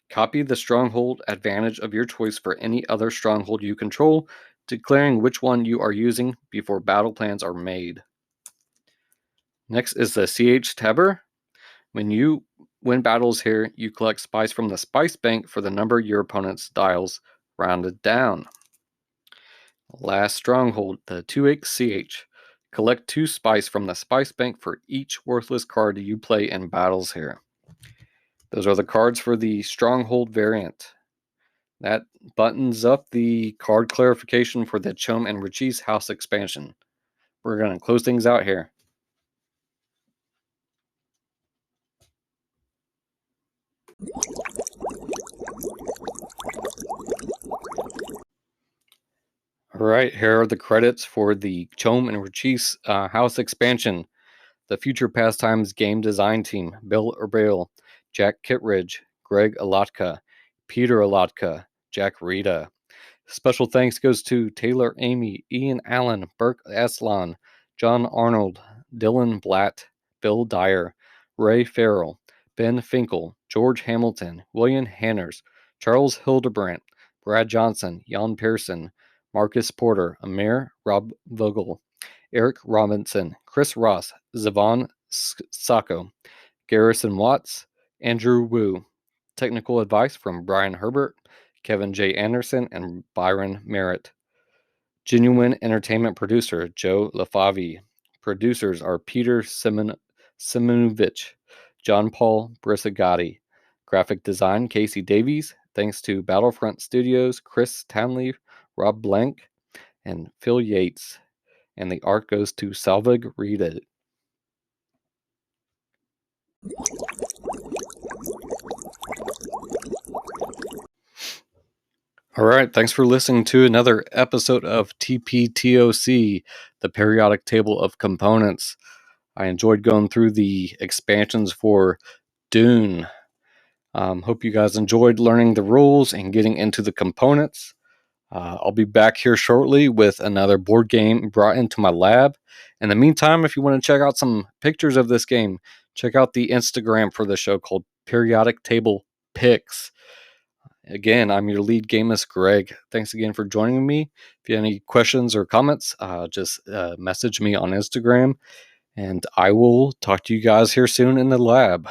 Copy the Stronghold advantage of your choice for any other Stronghold you control, declaring which one you are using before battle plans are made. Next is the CH Tabber. When you win battles here, you collect spice from the Spice Bank for the number your opponent's dials rounded down. Last Stronghold, the 2X-CH. Collect 2 spice from the Spice Bank for each worthless card you play in battles here. Those are the cards for the Stronghold variant. That buttons up the card clarification for the CHOAM Richese house expansion. We're going to close things out here. All right, here are the credits for the CHOAM Richese house expansion. The Future Pastimes game design team: Bill Urbale, Jack Kittredge, Greg Alatka, Peter Alatka, Jack Rita. Special thanks goes to Taylor Amy, Ian Allen, Burke Aslan, John Arnold, Dylan Blatt, Bill Dyer, Ray Farrell, Ben Finkel, George Hamilton, William Hanners, Charles Hildebrandt, Brad Johnson, Jan Pearson, Marcus Porter, Amir Rob Vogel, Eric Robinson, Chris Ross, Zavon Sacco, Garrison Watts, Andrew Wu. Technical advice from Brian Herbert, Kevin J. Anderson, and Byron Merritt. Genuine entertainment producer, Joe LaFavi. Producers are Peter Simonovich, John Paul Brisagati. Graphic design, Casey Davies. Thanks to Battlefront Studios, Chris Townley, Rob Blank, and Phil Yates. And the art goes to Salvig Reed. All right, thanks for listening to another episode of TPTOC, the periodic table of components. I enjoyed going through the expansions for Dune. Hope you guys enjoyed learning the rules and getting into the components. I'll be back here shortly with another board game brought into my lab. In the meantime, if you want to check out some pictures of this game, check out the Instagram for the show called Periodic Table Pics. Again, I'm your lead gamist, Greg. Thanks again for joining me. If you have any questions or comments, just message me on Instagram, and I will talk to you guys here soon in the lab.